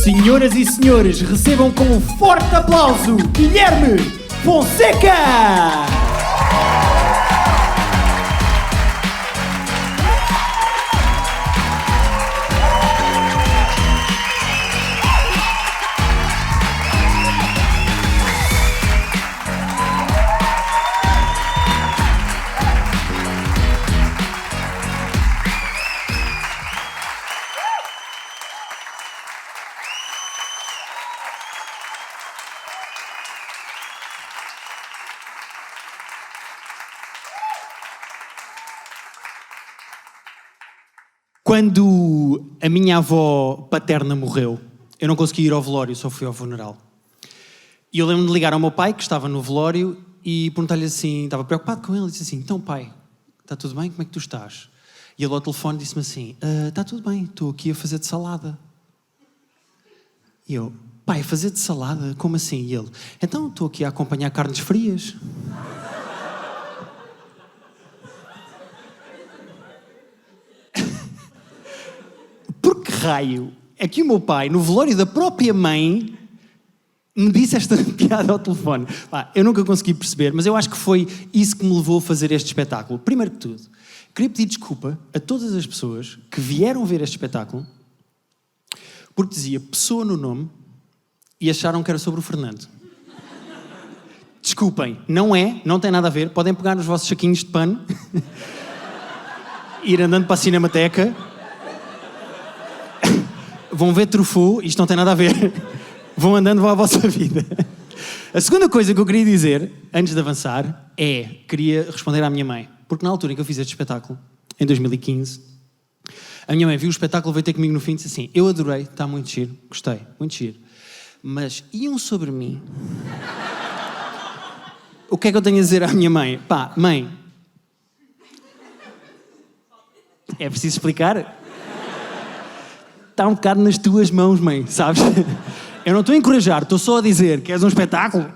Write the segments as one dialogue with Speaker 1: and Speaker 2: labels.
Speaker 1: Senhoras e senhores, recebam com um forte aplauso Guilherme Fonseca! Quando a minha avó paterna morreu, eu não consegui ir ao velório, só fui ao funeral. E eu lembro-me de ligar ao meu pai, que estava no velório, e perguntar-lhe assim, estava preocupado com ele, e disse assim, então pai, está tudo bem? Como é que tu estás? E ele ao telefone disse-me assim, está tudo bem, estou aqui a fazer de salada. E eu, pai, fazer de salada? Como assim? E ele, então estou aqui a acompanhar carnes frias. Por que raio é que o meu pai, no velório da própria mãe, me disse esta piada ao telefone? Pá, eu nunca consegui perceber, mas eu acho que foi isso que me levou a fazer este espetáculo. Primeiro que tudo, queria pedir desculpa a todas as pessoas que vieram ver este espetáculo porque dizia pessoa no nome e acharam que era sobre o Fernando. Desculpem, não é, não tem nada a ver. Podem pegar nos vossos saquinhos de pano, ir andando para a Cinemateca, vão ver Truffaut, isto não tem nada a ver, vão andando, vão à vossa vida. A segunda coisa que eu queria dizer, antes de avançar, queria responder à minha mãe, porque na altura em que eu fiz este espetáculo, em 2015, a minha mãe viu o espetáculo, veio ter comigo no fim e disse assim, eu adorei, está muito giro, gostei, muito giro, mas iam sobre mim. O que é que eu tenho a dizer à minha mãe? Pá, mãe, é preciso explicar? Está um bocado nas tuas mãos, mãe, sabes? Eu não estou a encorajar, estou só a dizer que és um espetáculo.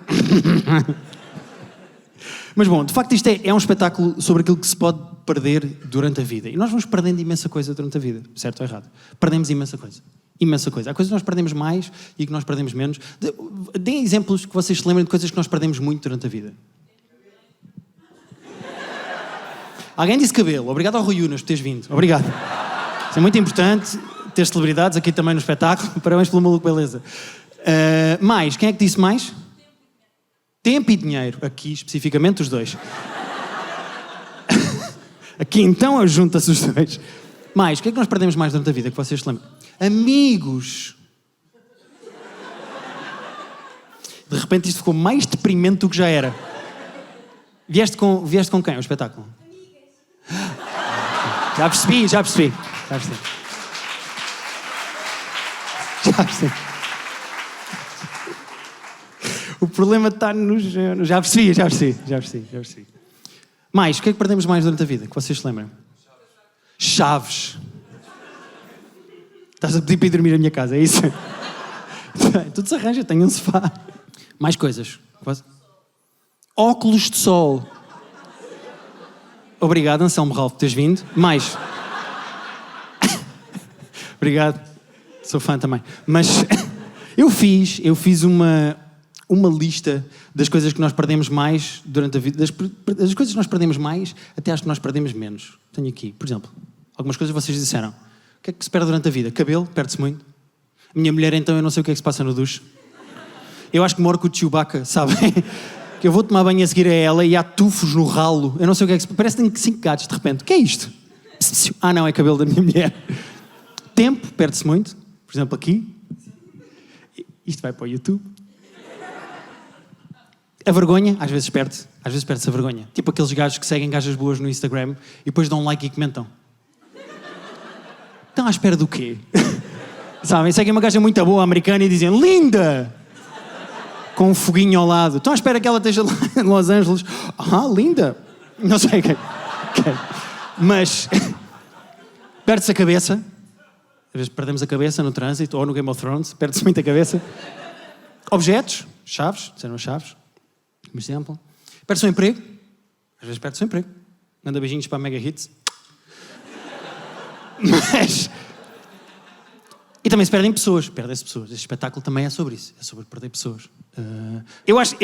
Speaker 1: Mas bom, de facto isto é um espetáculo sobre aquilo que se pode perder durante a vida. E nós vamos perdendo imensa coisa durante a vida, certo ou errado? Perdemos imensa coisa. Imensa coisa. Há coisas que nós perdemos mais e que nós perdemos menos. Deem exemplos que vocês se lembrem de coisas que nós perdemos muito durante a vida. Alguém disse cabelo. Obrigado ao Rui Unas por teres vindo. Obrigado. Isso é muito importante. Ter celebridades aqui também no espetáculo. Parabéns pelo maluco, beleza. Mais, quem é que disse mais? Tempo e dinheiro. Aqui, especificamente, os dois. Aqui, então, junta-se os dois. Mais, o que é que nós perdemos mais durante a vida, que vocês se lembram? Amigos. De repente isto ficou mais deprimente do que já era. Vieste com quem ao espetáculo? Já percebi. O problema está nos... Já percebi. Mais, o que é que perdemos mais durante a vida, que vocês se lembram? Chaves. Estás a pedir para ir dormir à minha casa, é isso? Tudo se arranja, tenho um sofá. Mais coisas. Óculos de sol. Obrigado, Anselmo Ralph, por teres vindo. Mais. Obrigado. Sou fã também. Mas eu fiz uma lista das coisas que nós perdemos mais durante a vida, das coisas que nós perdemos mais até às que nós perdemos menos. Tenho aqui, por exemplo, algumas coisas que vocês disseram. O que é que se perde durante a vida? Cabelo, perde-se muito. A minha mulher, então, eu não sei o que é que se passa no duche. Eu acho que moro com o Chewbacca, sabem? Que eu vou tomar banho a seguir a ela e há tufos no ralo. Eu não sei o que é que se... Parece que tem 5 gatos, de repente. O que é isto? Ah, não, é cabelo da minha mulher. Tempo, perde-se muito. Por exemplo, aqui. Isto vai para o YouTube. A vergonha, às vezes perde-se. Às vezes perde-se a vergonha. Tipo aqueles gajos que seguem gajas boas no Instagram e depois dão um like e comentam. Estão à espera do quê? Sabem, seguem uma gaja muito boa, americana, e dizem linda! Com um foguinho ao lado. Estão à espera que ela esteja lá em Los Angeles. Ah, linda! Não sei o que. Mas perde-se a cabeça. Às vezes perdemos a cabeça no trânsito ou no Game of Thrones. Perde-se muito a cabeça. Objetos, chaves, disseram as chaves, por exemplo. Perde-se o emprego. Às vezes perde-se o emprego. Manda beijinhos para a Mega Hits. Mas... E também se perdem pessoas. Perdem-se pessoas. Este espetáculo também é sobre isso. É sobre perder pessoas. Eu acho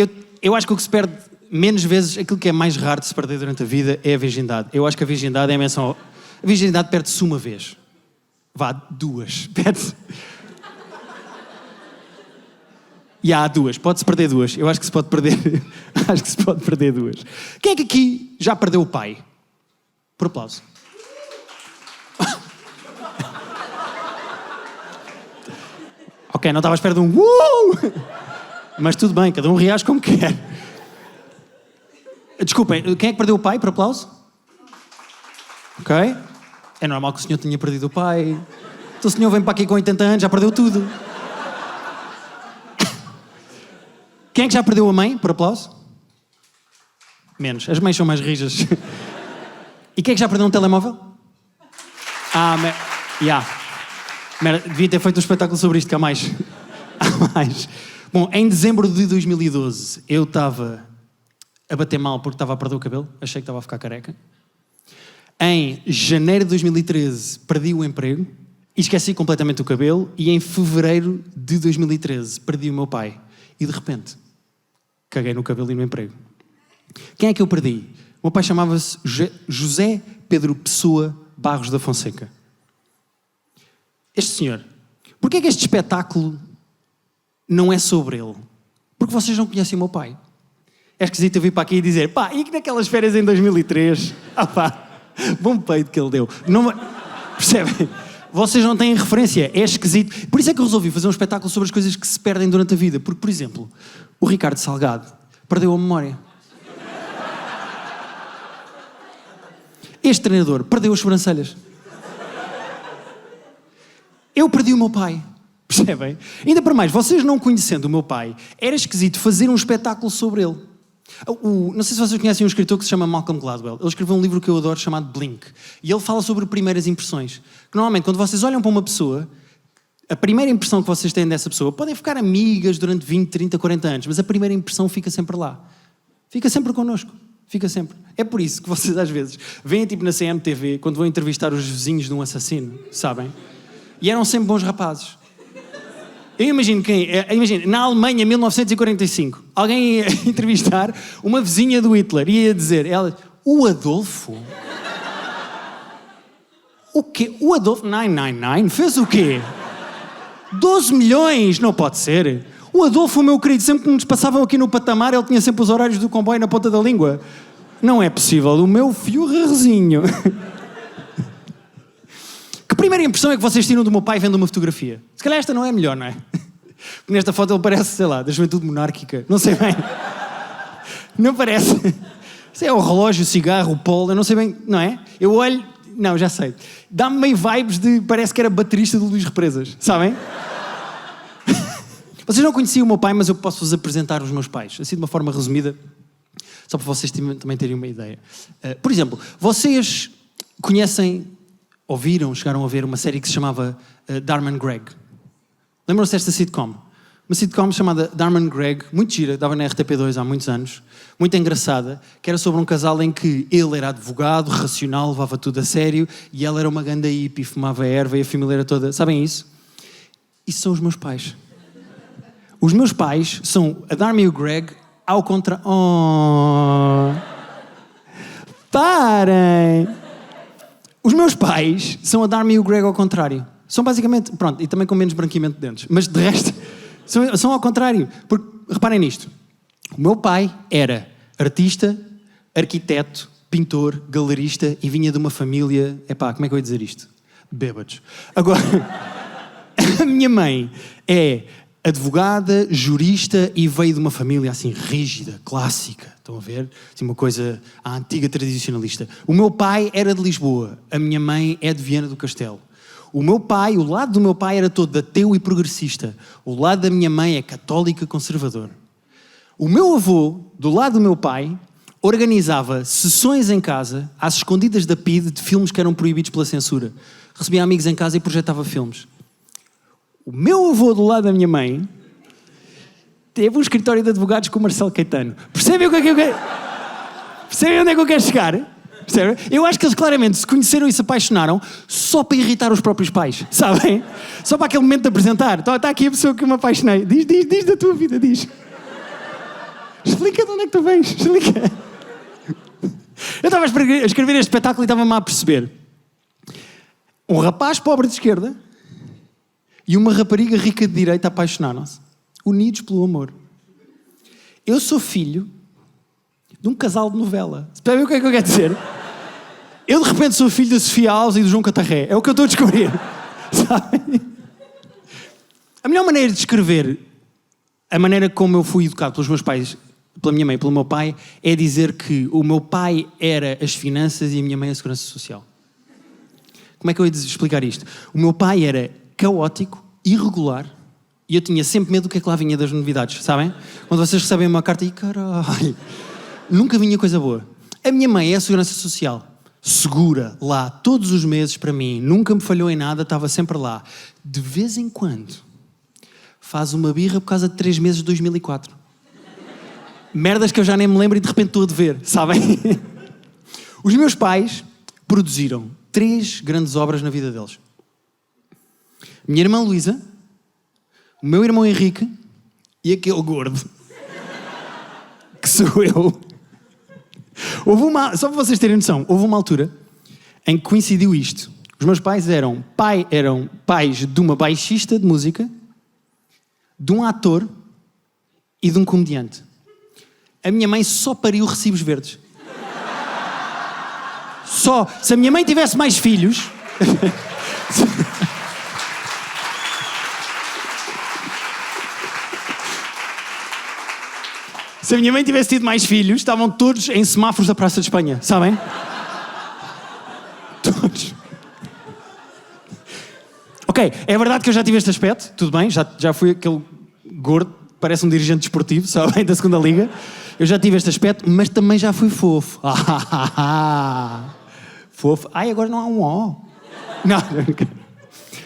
Speaker 1: que o que se perde menos vezes, aquilo que é mais raro de se perder durante a vida é a virgindade. Eu acho que a virgindade é a menção... A virgindade perde-se uma vez. Vá, 2. Perde-se. E há 2. Pode-se perder 2. Eu acho que se pode perder... acho que se pode perder 2. Quem é que aqui já perdeu o pai? Por aplauso. Ok, não estava à espera de um mas tudo bem, cada um reage como quer. Desculpem, quem é que perdeu o pai, por aplauso? Ok. É normal que o senhor tenha perdido o pai. Então o senhor vem para aqui com 80 anos, já perdeu tudo. Quem é que já perdeu a mãe, por aplauso? Menos, as mães são mais rijas. E quem é que já perdeu um telemóvel? Devia ter feito um espetáculo sobre isto, que há mais. Há mais. Bom, em dezembro de 2012, eu estava a bater mal porque estava a perder o cabelo. Achei que estava a ficar careca. Em janeiro de 2013, perdi o emprego e esqueci completamente o cabelo. E em fevereiro de 2013, perdi o meu pai. E de repente, caguei no cabelo e no emprego. Quem é que eu perdi? O meu pai chamava-se José Pedro Pessoa Barros da Fonseca. Este senhor. Porquê é que este espetáculo não é sobre ele? Porque vocês não conhecem o meu pai. É esquisito eu vir para aqui e dizer, pá, e que naquelas férias em 2003? Bom peito que ele deu. Não... Percebem? Vocês não têm referência. É esquisito. Por isso é que eu resolvi fazer um espetáculo sobre as coisas que se perdem durante a vida. Porque, por exemplo, o Ricardo Salgado perdeu a memória. Este treinador perdeu as sobrancelhas. Eu perdi o meu pai, percebem? Ainda para mais, vocês não conhecendo o meu pai, era esquisito fazer um espetáculo sobre ele. Não sei se vocês conhecem um escritor que se chama Malcolm Gladwell. Ele escreveu um livro que eu adoro chamado Blink. E ele fala sobre primeiras impressões. Que normalmente, quando vocês olham para uma pessoa, a primeira impressão que vocês têm dessa pessoa, podem ficar amigas durante 20, 30, 40 anos, mas a primeira impressão fica sempre lá. Fica sempre connosco. Fica sempre. É por isso que vocês às vezes veem tipo na CMTV, quando vão entrevistar os vizinhos de um assassino, sabem? E eram sempre bons rapazes. Eu imagino na Alemanha, 1945, alguém ia entrevistar uma vizinha do Hitler e ia dizer, ela, o Adolfo? O quê? O Adolfo 999 fez o quê? 12 milhões? Não pode ser. O Adolfo, o meu querido, sempre que nos passavam aqui no patamar, ele tinha sempre os horários do comboio na ponta da língua. Não é possível, o meu fiorrezinho. Que primeira impressão é que vocês tiram do meu pai vendo uma fotografia? Se calhar esta não é melhor, não é? Porque nesta foto ele parece, sei lá, da juventude monárquica. Não sei bem. Não parece. Isso é o relógio, o cigarro, o polo, eu não sei bem, não é? Eu olho... Não, já sei. Dá-me meio vibes de... Parece que era baterista do Luís Represas, sabem? Vocês não conheciam o meu pai, mas eu posso-vos apresentar os meus pais. Assim de uma forma resumida, só para vocês também terem uma ideia. Por exemplo, vocês conhecem... Ouviram, chegaram a ver uma série que se chamava Dharma and Greg. Lembram-se desta sitcom? Uma sitcom chamada Dharma and Greg, muito gira, dava na RTP2 há muitos anos, muito engraçada, que era sobre um casal em que ele era advogado, racional, levava tudo a sério, e ela era uma ganda hippie, fumava erva e a família era toda... Sabem isso? Isso são os meus pais. Os meus pais são a Dharma e o Greg ao contrário. Oh. Parem! Os meus pais são a Dharma e o Greg ao contrário. São basicamente, pronto, e também com menos branqueamento de dentes. Mas de resto, são ao contrário. Porque, reparem nisto. O meu pai era artista, arquiteto, pintor, galerista e vinha de uma família... Epá, como é que eu ia dizer isto? Bêbados. Agora, a minha mãe é advogada, jurista e veio de uma família assim rígida, clássica. Estão a ver? Assim, uma coisa à antiga tradicionalista. O meu pai era de Lisboa. A minha mãe é de Viana do Castelo. O lado do meu pai era todo ateu e progressista. O lado da minha mãe é católico e conservador. O meu avô, do lado do meu pai, organizava sessões em casa, às escondidas da PIDE, de filmes que eram proibidos pela censura. Recebia amigos em casa e projetava filmes. O meu avô, do lado da minha mãe, teve um escritório de advogados com o Marcelo Caetano. Percebem o que é que eu quero? Percebem onde é que eu quero chegar? Percebem? Eu acho que eles claramente se conheceram e se apaixonaram só para irritar os próprios pais, sabem? Só para aquele momento de apresentar. Está aqui a pessoa que eu me apaixonei. Diz da tua vida, diz. Explica de onde é que tu vens, explica. Eu estava a escrever este espetáculo e estava-me a perceber. Um rapaz pobre de esquerda e uma rapariga rica de direita apaixonaram-se, unidos pelo amor. Eu sou filho de um casal de novela. Sabem o que é que eu quero dizer? Eu de repente sou filho da Sofia Alves e do João Catarré. É o que eu estou a descobrir. Sabem? A melhor maneira de descrever a maneira como eu fui educado pelos meus pais, pela minha mãe e pelo meu pai, é dizer que o meu pai era as finanças e a minha mãe a segurança social. Como é que eu ia explicar isto? O meu pai era caótico, irregular, e eu tinha sempre medo do que é que lá vinha das novidades, sabem? Quando vocês recebem uma carta e caralho, nunca vinha coisa boa. A minha mãe é a segurança social, segura lá todos os meses para mim, nunca me falhou em nada, estava sempre lá. De vez em quando faz uma birra por causa de 3 meses de 2004. Merdas que eu já nem me lembro e de repente estou a dever, sabem? Os meus pais produziram 3 grandes obras na vida deles. Minha irmã Luísa, o meu irmão Henrique e aquele gordo, que sou eu. Só para vocês terem noção, houve uma altura em que coincidiu isto. Os meus pais eram pais de uma baixista de música, de um ator e de um comediante. A minha mãe só pariu recibos verdes. Só. Se a minha mãe tivesse mais filhos... Se a minha mãe tivesse tido mais filhos, estavam todos em semáforos da Praça de Espanha, sabem? Todos. Ok, é verdade que eu já tive este aspecto, tudo bem, já fui aquele gordo, parece um dirigente desportivo, sabem, da segunda liga. Eu já tive este aspecto, mas também já fui fofo. Fofo. Ai, agora não há um O. Não,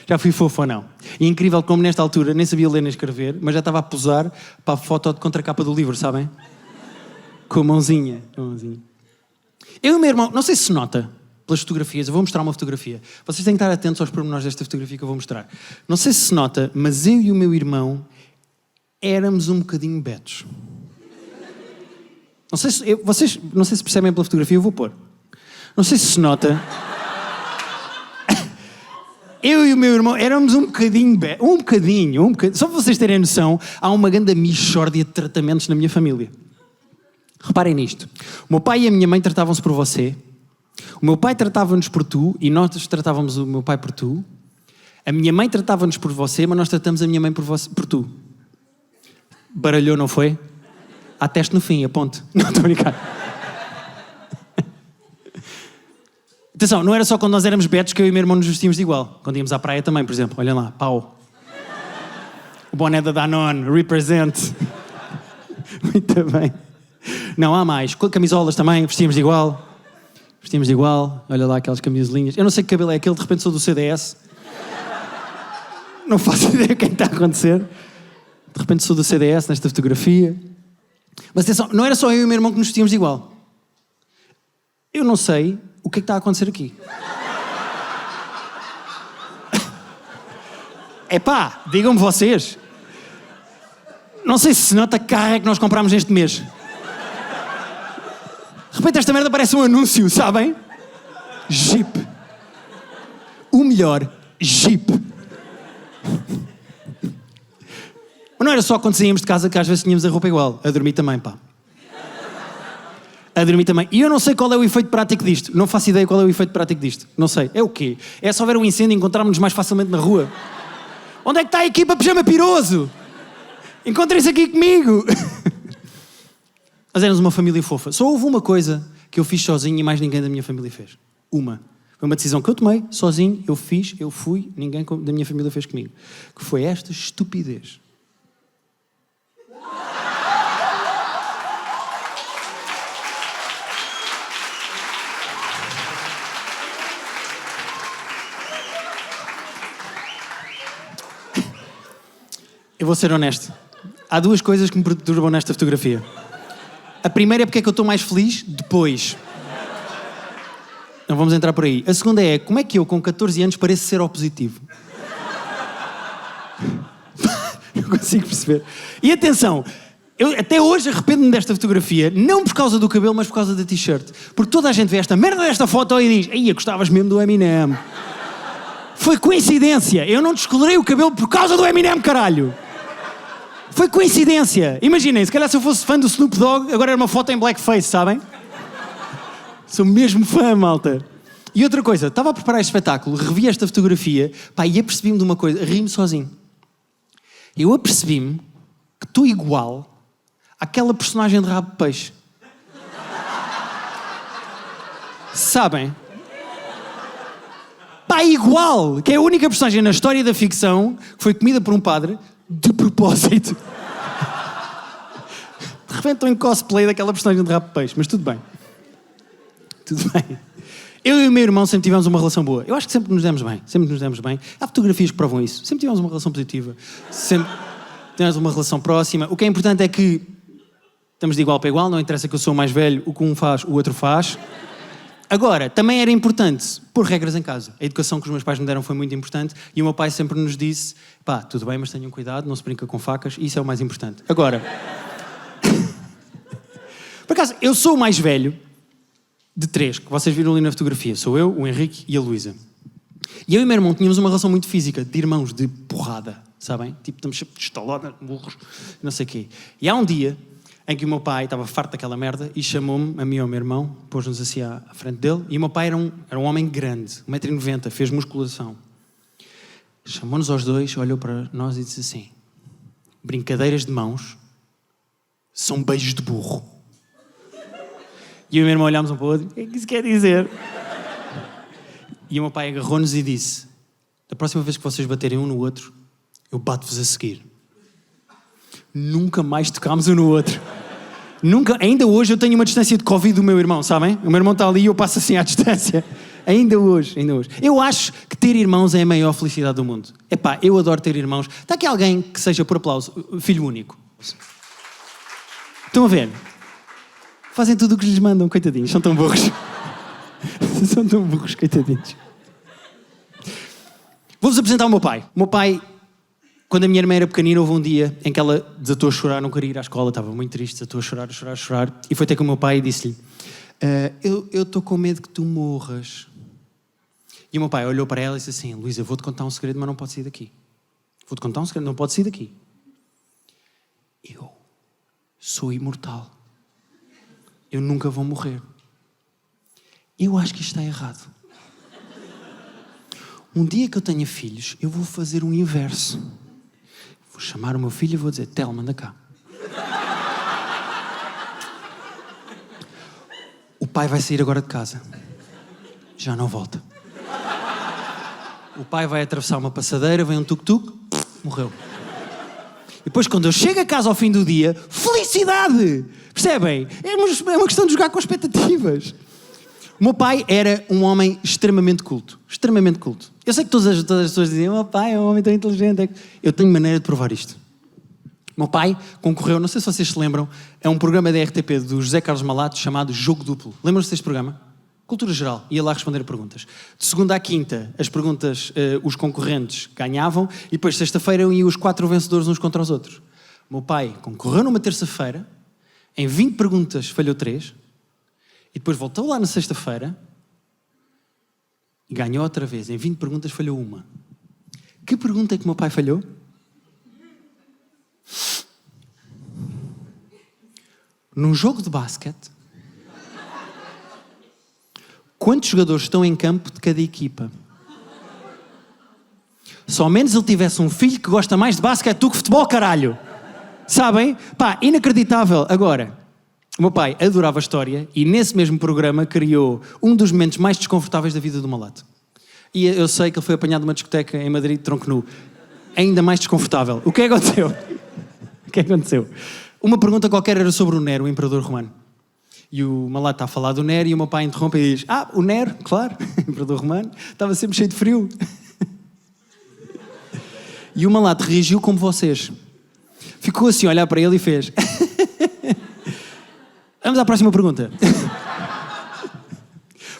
Speaker 1: já fui fofo ou não. E é incrível como nesta altura nem sabia ler nem escrever, mas já estava a posar para a foto de contracapa do livro, sabem? Com a mãozinha. Eu e o meu irmão, não sei se nota pelas fotografias, eu vou mostrar uma fotografia. Vocês têm que estar atentos aos pormenores desta fotografia que eu vou mostrar. Não sei se nota, mas eu e o meu irmão éramos um bocadinho betos. Não sei se percebem pela fotografia, eu vou pôr. Não sei se nota... Eu e o meu irmão éramos um bocadinho... Só para vocês terem noção, há uma grande mixórdia de tratamentos na minha família. Reparem nisto. O meu pai e a minha mãe tratavam-se por você. O meu pai tratava-nos por tu e nós tratávamos o meu pai por tu. A minha mãe tratava-nos por você, mas nós tratamos a minha mãe por tu. Baralhou, não foi? Há teste no fim, aponte. Não, estou a brincar. Atenção, não era só quando nós éramos betos que eu e o meu irmão nos vestíamos de igual. Quando íamos à praia também, por exemplo. Olhem lá, pau. O boné da Danone, represent. Muito bem. Não, há mais. Camisolas também, vestíamos de igual. Olha lá aquelas camisolinhas. Eu não sei que cabelo é aquele, de repente sou do CDS. Não faço ideia o que é que está a acontecer. De repente sou do CDS nesta fotografia. Mas atenção, não era só eu e o meu irmão que nos vestíamos de igual. Eu não sei o que é que está a acontecer aqui. Epá, digam-me vocês. Não sei se nota que carro é que nós comprámos este mês. De repente esta merda parece um anúncio, sabem? Jeep. O melhor, Jeep. Mas não era só quando saíamos de casa que às vezes tínhamos a roupa igual. A dormir também, pá. A dormir também. E eu não sei qual é o efeito prático disto. Não faço ideia qual é o efeito prático disto. Não sei. É o quê? É só ver um incêndio e encontrarmos-nos mais facilmente na rua. Onde é que está a equipa Pijama Piroso? Encontrem-se aqui comigo. Mas éramos uma família fofa. Só houve uma coisa que eu fiz sozinho e mais ninguém da minha família fez. Uma. Foi uma decisão que eu tomei, sozinho, eu fiz, eu fui, ninguém da minha família fez comigo. Que foi esta estupidez. Eu vou ser honesto. Há duas coisas que me perturbam nesta fotografia. A primeira é porque é que eu estou mais feliz depois. Não vamos entrar por aí. A segunda é, como é que eu, com 14 anos, pareço ser opositivo? Não consigo perceber. E atenção, eu até hoje arrependo-me desta fotografia, não por causa do cabelo, mas por causa da t-shirt. Porque toda a gente vê esta merda desta foto e diz, aí gostavas mesmo do Eminem. Foi coincidência. Eu não descolorei o cabelo por causa do Eminem, caralho. Foi coincidência. Imaginem, se calhar se eu fosse fã do Snoop Dogg, agora era uma foto em blackface, sabem? Sou mesmo fã, malta. E outra coisa, estava a preparar este espetáculo, revi esta fotografia, pá, e apercebi-me de uma coisa, ri-me sozinho. Eu apercebi-me que estou igual àquela personagem de Rabo de Peixe. Sabem? Pá, igual! Que é a única personagem na história da ficção que foi comida por um padre de propósito. De repente estou em cosplay daquela personagem de Rabo de Peixe, mas tudo bem. Tudo bem. Eu e o meu irmão sempre tivemos uma relação boa. Eu acho que sempre nos demos bem. Sempre nos demos bem. Há fotografias que provam isso. Sempre tivemos uma relação positiva. Sempre tivemos uma relação próxima. O que é importante é que estamos de igual para igual. Não interessa que eu sou mais velho. O que um faz, o outro faz. Agora, também era importante pôr regras em casa. A educação que os meus pais me deram foi muito importante. E o meu pai sempre nos disse, pá, tudo bem, mas tenham cuidado, não se brinca com facas. Isso é o mais importante. Agora, por acaso, eu sou o mais velho de 3, que vocês viram ali na fotografia. Sou eu, o Henrique e a Luísa. E eu e o meu irmão tínhamos uma relação muito física, de irmãos, de porrada, sabem? Tipo, estamos sempre estalados, burros, não sei o quê. E há um dia em que o meu pai estava farto daquela merda e chamou-me, a mim e ao meu irmão, pôs-nos assim à frente dele, e o meu pai era um homem grande, 1,90 m, fez musculação. Chamou-nos aos dois, olhou para nós e disse assim, brincadeiras de mãos são beijos de burro. E eu e o meu irmão olhámos um para o outro, o que é que isso quer dizer? E o meu pai agarrou-nos e disse, da próxima vez que vocês baterem um no outro, eu bato-vos a seguir. Nunca mais tocámos um no outro. Nunca, ainda hoje eu tenho uma distância de Covid do meu irmão, sabem? O meu irmão está ali e eu passo assim à distância. Ainda hoje. Eu acho que ter irmãos é a maior felicidade do mundo. Epá, eu adoro ter irmãos. Está aqui alguém que seja, por aplauso, filho único? Estão a ver? Fazem tudo o que lhes mandam, coitadinhos. São tão burros. São tão burros, coitadinhos. Vou-vos apresentar o meu pai. O meu pai, quando a minha irmã era pequenina, houve um dia em que ela desatou a chorar, não queria ir à escola, estava muito triste, desatou a chorar. E foi até com o meu pai e disse-lhe, eu estou com medo que tu morras. E o meu pai olhou para ela e disse assim, Luísa, vou-te contar um segredo, mas não pode sair daqui. Vou-te contar um segredo, não pode sair daqui. Eu sou imortal. Eu nunca vou morrer. Eu acho que isto está errado. Um dia que eu tenha filhos, eu vou fazer o inverso. Vou chamar o meu filho e vou dizer, Tel, manda cá. O pai vai sair agora de casa. Já não volta. O pai vai atravessar uma passadeira, vem um tuk-tuk, morreu. E depois, quando eu chego a casa ao fim do dia, felicidade! Percebem? É uma questão de jogar com expectativas. O meu pai era um homem extremamente culto. Extremamente culto. Eu sei que todas as pessoas dizem, o meu pai é um homem tão inteligente. Eu tenho maneira de provar isto. O meu pai concorreu, não sei se vocês se lembram, a um programa da RTP do José Carlos Malato chamado Jogo Duplo. Lembram-se deste programa? Cultura geral. Ia lá responder perguntas. De segunda à quinta, as perguntas, os concorrentes ganhavam e depois, sexta-feira, iam os 4 vencedores uns contra os outros. O meu pai concorreu numa terça-feira, em 20 perguntas falhou 3, e depois voltou lá na sexta-feira e ganhou outra vez. Em 20 perguntas falhou uma. Que pergunta é que o meu pai falhou? Num jogo de basquete, quantos jogadores estão em campo de cada equipa? Se ao menos ele tivesse um filho que gosta mais de basquete do que futebol, caralho. Sabem? Pá, inacreditável. Agora, o meu pai adorava a história e nesse mesmo programa criou um dos momentos mais desconfortáveis da vida do Malato. E eu sei que ele foi apanhado numa discoteca em Madrid, tronco nu. Ainda mais desconfortável. O que é que aconteceu? O que é que aconteceu? Uma pergunta qualquer era sobre o Nero, o imperador romano. E o Malato está a falar do Nero e o meu pai interrompe e diz: o Nero, claro, imperador romano, estava sempre cheio de frio. E o Malato reagiu como vocês. Ficou assim a olhar para ele e fez: vamos à próxima pergunta.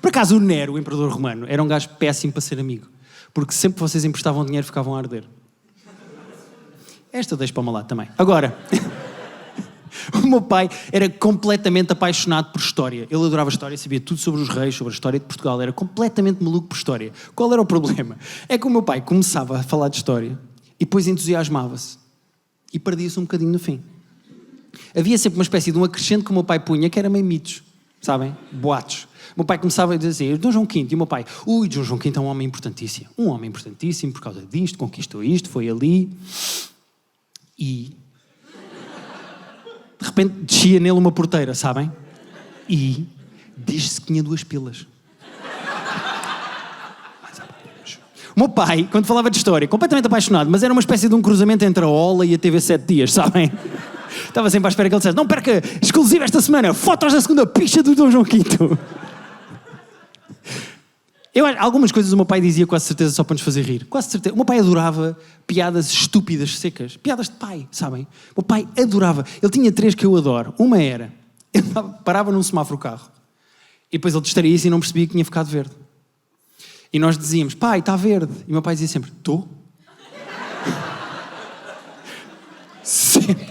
Speaker 1: Por acaso o Nero, o imperador romano, era um gajo péssimo para ser amigo. Porque sempre que vocês emprestavam dinheiro ficavam a arder. Esta eu deixo para o Malato também. Agora, o meu pai era completamente apaixonado por história. Ele adorava história, sabia tudo sobre os reis, sobre a história de Portugal. Era completamente maluco por história. Qual era o problema? É que o meu pai começava a falar de história e depois entusiasmava-se. E perdia-se um bocadinho no fim. Havia sempre uma espécie de um acrescente que o meu pai punha, que era meio mitos, sabem? Boatos. O meu pai começava a dizer assim: Dom João V, e o meu pai: Dom João V é um homem importantíssimo. Um homem importantíssimo por causa disto, conquistou isto, foi ali. E... de repente descia nele uma porteira, sabem? E diz-se que tinha 2 pilas. O meu pai, quando falava de história, completamente apaixonado, mas era uma espécie de um cruzamento entre a Ola e a TV 7 Dias, sabem? Estava sempre à espera que ele dissesse: não perca, exclusivo esta semana, fotos da segunda picha do Dom João V. Algumas coisas o meu pai dizia quase certeza só para nos fazer rir. Quase certeza. O meu pai adorava piadas estúpidas, secas. Piadas de pai, sabem? O meu pai adorava. Ele tinha 3 que eu adoro. Uma era: ele parava num semáforo o carro e depois ele distraía-se e não percebia que tinha ficado verde. E nós dizíamos: pai, está verde. E o meu pai dizia sempre: estou? Sempre.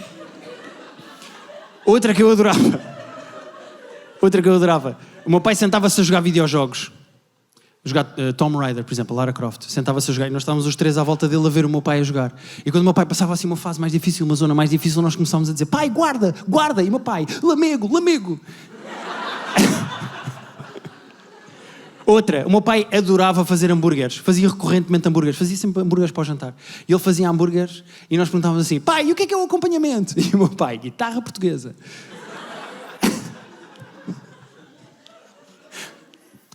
Speaker 1: Outra que eu adorava. O meu pai sentava-se a jogar videojogos. Jogar Tomb Raider, por exemplo, Lara Croft. Sentava-se a jogar e nós estávamos os 3 à volta dele a ver o meu pai a jogar. E quando o meu pai passava assim uma fase mais difícil, uma zona mais difícil, nós começávamos a dizer: pai, guarda, guarda. E o meu pai: lamego, lamego. Outra, o meu pai adorava fazer hambúrgueres. Fazia recorrentemente hambúrgueres. Fazia sempre hambúrgueres para o jantar. E ele fazia hambúrgueres e nós perguntávamos assim: pai, e o que é o acompanhamento? E o meu pai: guitarra portuguesa.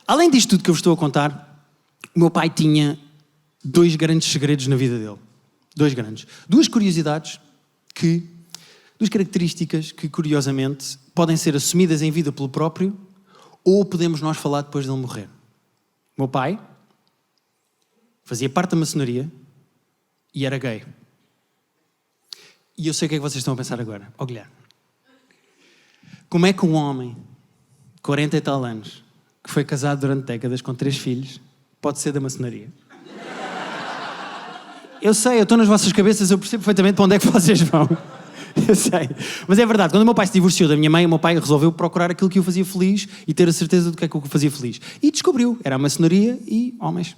Speaker 1: Além disto tudo que eu vos estou a contar, o meu pai tinha 2 grandes segredos na vida dele. 2 grandes. 2 curiosidades que... 2 características que, curiosamente, podem ser assumidas em vida pelo próprio ou podemos nós falar depois dele morrer. O meu pai fazia parte da maçonaria e era gay. E eu sei o que é que vocês estão a pensar agora. Guilherme, como é que um homem de 40 e tal anos, que foi casado durante décadas com 3 filhos, pode ser da maçonaria? Eu sei, eu estou nas vossas cabeças, eu percebo perfeitamente para onde é que vocês vão. Eu sei. Mas é verdade, quando o meu pai se divorciou da minha mãe, o meu pai resolveu procurar aquilo que o fazia feliz e ter a certeza do que é que o fazia feliz. E descobriu, era a maçonaria e homens.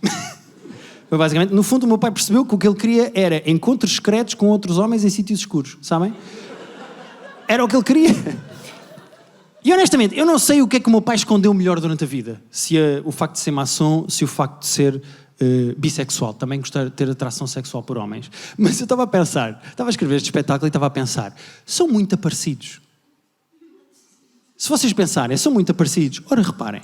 Speaker 1: Foi basicamente, no fundo o meu pai percebeu que o que ele queria era encontros secretos com outros homens em sítios escuros, sabem? Era o que ele queria. E honestamente, eu não sei o que é que o meu pai escondeu melhor durante a vida. Se o facto de ser maçom, se o facto de ser bissexual. Também gostar de ter atração sexual por homens. Mas eu estava a pensar, estava a escrever este espetáculo e estava a pensar, são muito parecidos. Se vocês pensarem, são muito parecidos, ora reparem.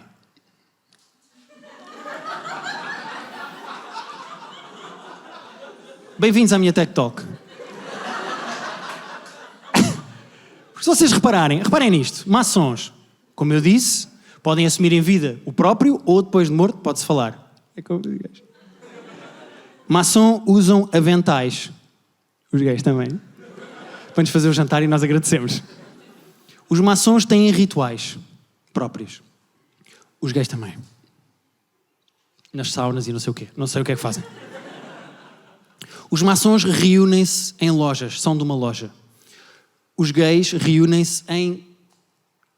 Speaker 1: Bem-vindos à minha Tech Talk. Se vocês reparem nisto, maçons, como eu disse, podem assumir em vida o próprio ou depois de morto, pode-se falar. É como os gays. Maçom usam aventais. Os gays também. Para nos fazer o jantar e nós agradecemos. Os maçons têm rituais próprios. Os gays também. Nas saunas e não sei o quê. Não sei o que é que fazem. Os maçons reúnem-se em lojas. São de uma loja. os gays reúnem-se em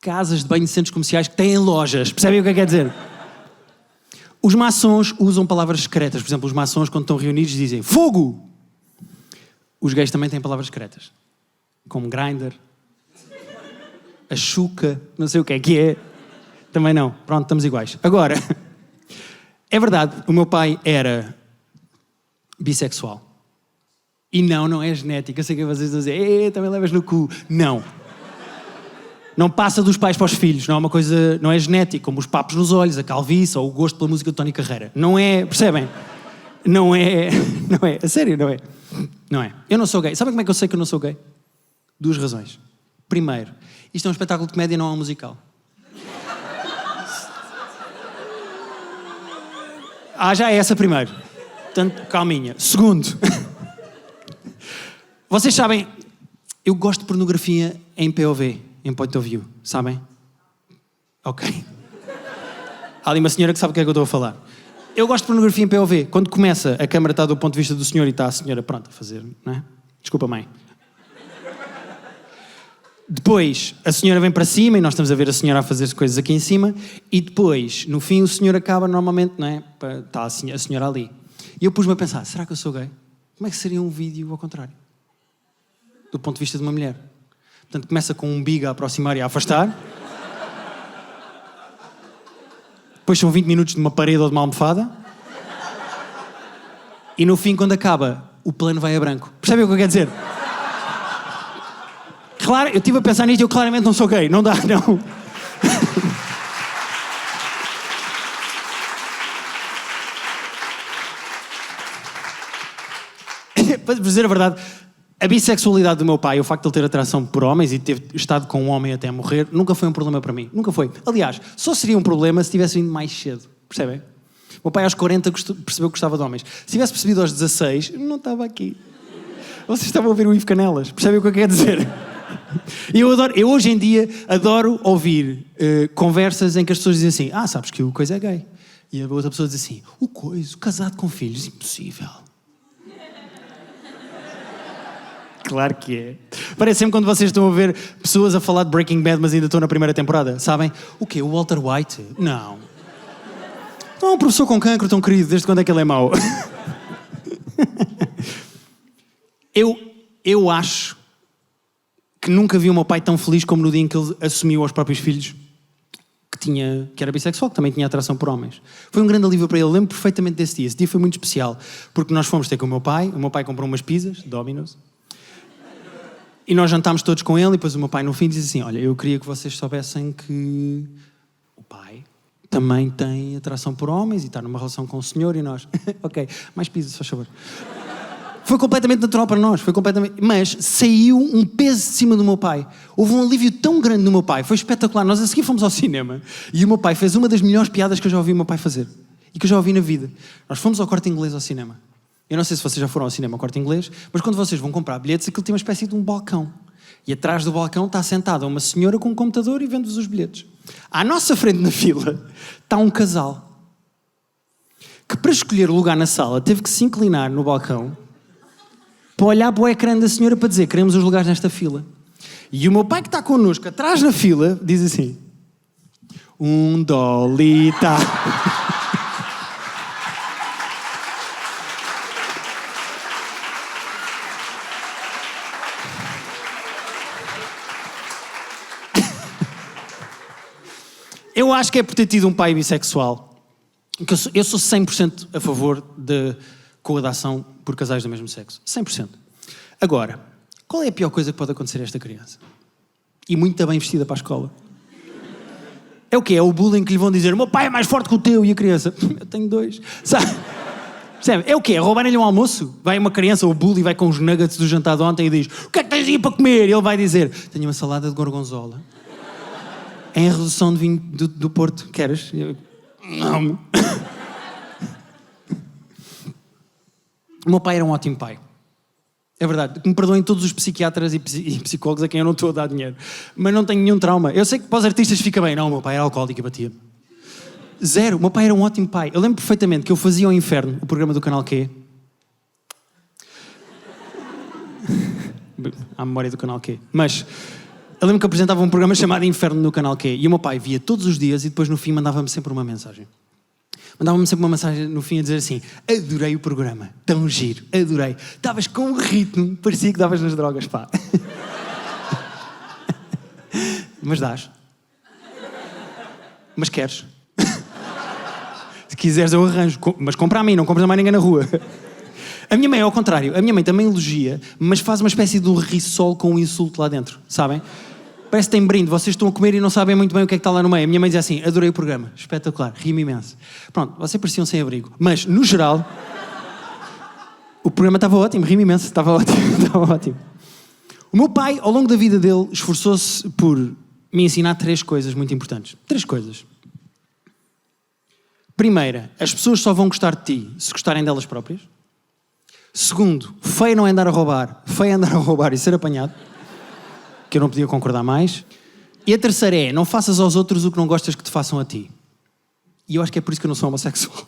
Speaker 1: casas de banho de centros comerciais que têm lojas. Percebem o que quer dizer? Os maçons usam palavras secretas. Por exemplo, os maçons, quando estão reunidos, dizem fogo! Os gays também têm palavras secretas. Como grinder, a chuca, não sei o que é. Também não. Pronto, estamos iguais. Agora, é verdade, o meu pai era bissexual. E não é genética. Eu sei que vocês estão a dizer, também levas no cu. Não. Não passa dos pais para os filhos. Não é uma coisa, não é genético, como os papos nos olhos, a calvície ou o gosto pela música de Tony Carreira. Não é, percebem? Não é, a sério, não é. Não é. Eu não sou gay. Sabem como é que eu sei que eu não sou gay? 2 razões. Primeiro, isto é um espetáculo de comédia, não é um musical. Já é essa primeiro. Portanto, calminha. Segundo, vocês sabem, eu gosto de pornografia em POV, em Point of View, sabem? Ok. Há ali uma senhora que sabe o que é que eu estou a falar. Eu gosto de pornografia em POV. Quando começa, a câmara está do ponto de vista do senhor e está a senhora pronta a fazer, não é? Desculpa, mãe. Depois, a senhora vem para cima e nós estamos a ver a senhora a fazer coisas aqui em cima e depois, no fim, o senhor acaba normalmente, não é? Está a senhora ali. E eu pus-me a pensar, será que eu sou gay? Como é que seria um vídeo ao contrário? Do ponto de vista de uma mulher. Portanto, começa com um umbigo a aproximar e a afastar. Depois são 20 minutos de uma parede ou de uma almofada. E no fim, quando acaba, o plano vai a branco. Percebem o que eu quero dizer? Claro, eu estive a pensar nisto e eu claramente não sou gay. Não dá, não. Para dizer a verdade, a bissexualidade do meu pai, o facto de ele ter atração por homens e ter estado com um homem até morrer, nunca foi um problema para mim. Nunca foi. Aliás, só seria um problema se tivesse vindo mais cedo. Percebem? O meu pai aos 40 percebeu que gostava de homens. Se tivesse percebido aos 16, não estava aqui. Vocês estavam a ouvir o Ivo Canelas. Percebem o que eu quero dizer? Eu hoje em dia adoro ouvir conversas em que as pessoas dizem assim, sabes que o coisa é gay. E a outra pessoa diz assim, o coisa, casado com filhos, impossível. Claro que é. Parece sempre quando vocês estão a ver pessoas a falar de Breaking Bad, mas ainda estão na primeira temporada, sabem? O quê? O Walter White? Não. Não, um professor com cancro tão querido, desde quando é que ele é mau? Eu acho que nunca vi o meu pai tão feliz como no dia em que ele assumiu aos próprios filhos que era bissexual, que também tinha atração por homens. Foi um grande alívio para ele. Eu lembro perfeitamente desse dia. Esse dia foi muito especial, porque nós fomos ter com o meu pai comprou umas pizzas, Domino's, e nós jantámos todos com ele, e depois o meu pai no fim disse assim, olha, eu queria que vocês soubessem que o pai também tem atração por homens e está numa relação com o senhor, e nós, ok, mais pizzas, se faz favor. Foi completamente natural para nós, mas saiu um peso de cima do meu pai. Houve um alívio tão grande no meu pai, foi espetacular. Nós a seguir fomos ao cinema e o meu pai fez uma das melhores piadas que eu já ouvi o meu pai fazer e que eu já ouvi na vida. Nós fomos ao Corte Inglês ao cinema. Eu não sei se vocês já foram ao cinema ao Corte Inglês, mas quando vocês vão comprar bilhetes, aquilo tem uma espécie de um balcão. E atrás do balcão está sentada uma senhora com um computador e vende-vos os bilhetes. À nossa frente na fila está um casal que, para escolher o lugar na sala, teve que se inclinar no balcão para olhar para o ecrã da senhora para dizer, queremos os lugares nesta fila. E o meu pai, que está connosco atrás na fila, diz assim, $1. Eu acho que é por ter tido um pai bissexual que eu sou 100% a favor de coadação por casais do mesmo sexo. 100%. Agora, qual é a pior coisa que pode acontecer a esta criança? E muito bem vestida para a escola. É o quê? É o bullying que lhe vão dizer, o meu pai é mais forte que o teu, e a criança, eu tenho 2. Sabe? É o quê? É roubarem-lhe um almoço? Vai uma criança, o bully, vai com os nuggets do jantar de ontem e diz, o que é que tens aí para comer? E ele vai dizer, tenho uma salada de gorgonzola. Em redução de vinho do Porto. Queres? Não. O meu pai era um ótimo pai. É verdade. Me perdoem todos os psiquiatras e psicólogos a quem eu não estou a dar dinheiro. Mas não tenho nenhum trauma. Eu sei que para os artistas fica bem. Não, o meu pai era alcoólico e batia-me. Zero. O meu pai era um ótimo pai. Eu lembro perfeitamente que eu fazia ao Inferno, o programa do Canal Q. à memória do Canal Q. Mas eu lembro que apresentava um programa chamado Inferno no Canal Q. E o meu pai via todos os dias e depois no fim mandava-me sempre uma mensagem. Mandava-me sempre uma mensagem no fim a dizer assim: adorei o programa, tão giro, adorei. Estavas com um ritmo, parecia que davas nas drogas, pá. Mas dás. Mas queres. Se quiseres eu arranjo, mas compra a mim, não compras a mais ninguém na rua. A minha mãe é ao contrário, a minha mãe também elogia, mas faz uma espécie de um rissol com um insulto lá dentro, sabem? Parece que tem brinde, vocês estão a comer e não sabem muito bem o que é que está lá no meio. A minha mãe dizia assim: adorei o programa, espetacular, ri-me imenso. Pronto, vocês pareciam sem abrigo. Mas, no geral, o programa estava ótimo, ri-me imenso, estava ótimo. O meu pai, ao longo da vida dele, esforçou-se por me ensinar 3 coisas muito importantes. 3 coisas. Primeira, as pessoas só vão gostar de ti se gostarem delas próprias. Segundo, feio não é andar a roubar, feio é andar a roubar e ser apanhado. Que eu não podia concordar mais. E a terceira é: não faças aos outros o que não gostas que te façam a ti. E eu acho que é por isso que eu não sou homossexual.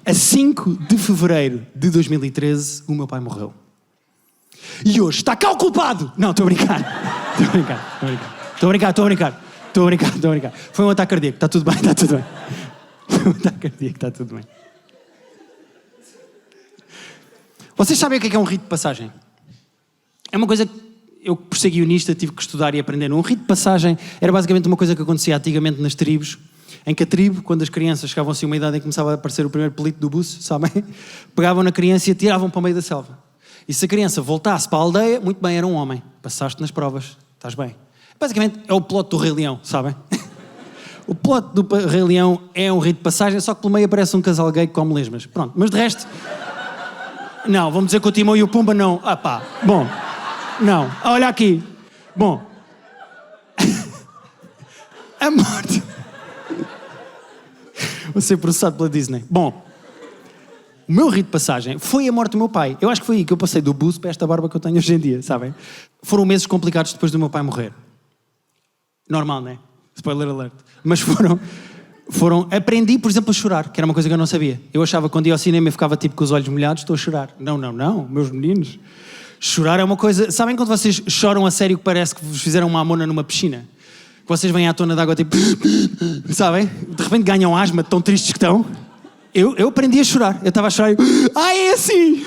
Speaker 1: A 5 de fevereiro de 2013, o meu pai morreu. E hoje está cá o culpado! Não, estou a brincar. Estou a brincar. Foi um ataque cardíaco, está tudo bem. Foi um ataque cardíaco, está tudo bem. Vocês sabem o que é um rito de passagem? É uma coisa que eu, por ser guionista, tive que estudar e aprender. Um rito de passagem era basicamente uma coisa que acontecia antigamente nas tribos, em que a tribo, quando as crianças chegavam assim a uma idade em que começava a aparecer o primeiro pelito do buço, sabem? Pegavam na criança e atiravam para o meio da selva. E se a criança voltasse para a aldeia, muito bem, era um homem. Passaste nas provas, estás bem. Basicamente é o plot do Rei Leão, sabem? O plot do Rei Leão é um rito de passagem, só que pelo meio aparece um casal gay que come lesmas. Pronto, mas de resto... Não, vamos dizer que o Timão e o Pumba não. Ah pá, bom... Não, olha aqui. Bom. A morte. Vou ser processado pela Disney. Bom. O meu rito de passagem foi a morte do meu pai. Eu acho que foi aí que eu passei do buço para esta barba que eu tenho hoje em dia, sabem? Foram meses complicados depois do meu pai morrer. Normal, não é? Spoiler alert. Mas foram... Aprendi, por exemplo, a chorar, que era uma coisa que eu não sabia. Eu achava que quando ia ao cinema e ficava tipo com os olhos molhados, estou a chorar. Não, meus meninos... Chorar é uma coisa... Sabem quando vocês choram a sério que parece que vos fizeram uma amona numa piscina? Que vocês vêm à tona de água tipo... Sabem? De repente ganham asma de tão tristes que estão. Eu aprendi a chorar. Eu estava a chorar e... é assim!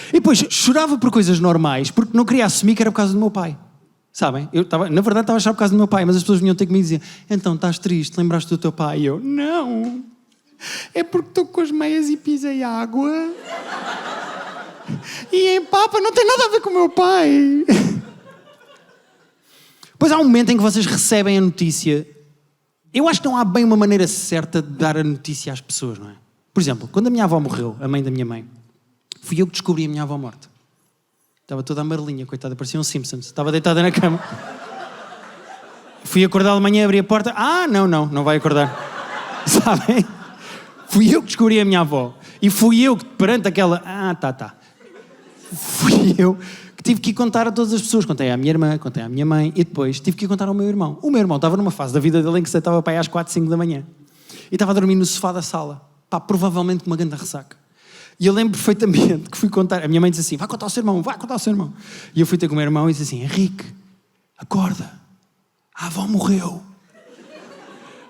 Speaker 1: E depois chorava por coisas normais porque não queria assumir que era por causa do meu pai. Sabem? Na verdade estava a chorar por causa do meu pai, mas as pessoas vinham ter comigo e diziam: então estás triste, lembraste do teu pai? E eu: não! É porque estou com as meias e pisei água... E em papa não tem nada a ver com o meu pai. Pois há um momento em que vocês recebem a notícia. Eu acho que não há bem uma maneira certa de dar a notícia às pessoas, não é? Por exemplo, quando a minha avó morreu, a mãe da minha mãe, fui eu que descobri a minha avó morta. Estava toda amarelinha, coitada, parecia um Simpsons. Estava deitada na cama. Fui acordar de manhã, abri a porta. Não vai acordar. Sabem? Fui eu que descobri a minha avó. E fui eu que, perante aquela... Tá. Fui eu que tive que ir contar a todas as pessoas. Contei à minha irmã, contei à minha mãe e depois tive que ir contar ao meu irmão. O meu irmão estava numa fase da vida dele em que se estava para aí às 4, 5 da manhã. E estava a dormir no sofá da sala. Pá, provavelmente com uma grande ressaca. E eu lembro perfeitamente que fui contar... A minha mãe disse assim: vai contar ao seu irmão. E eu fui ter com o meu irmão e disse assim: Henrique, acorda. A avó morreu.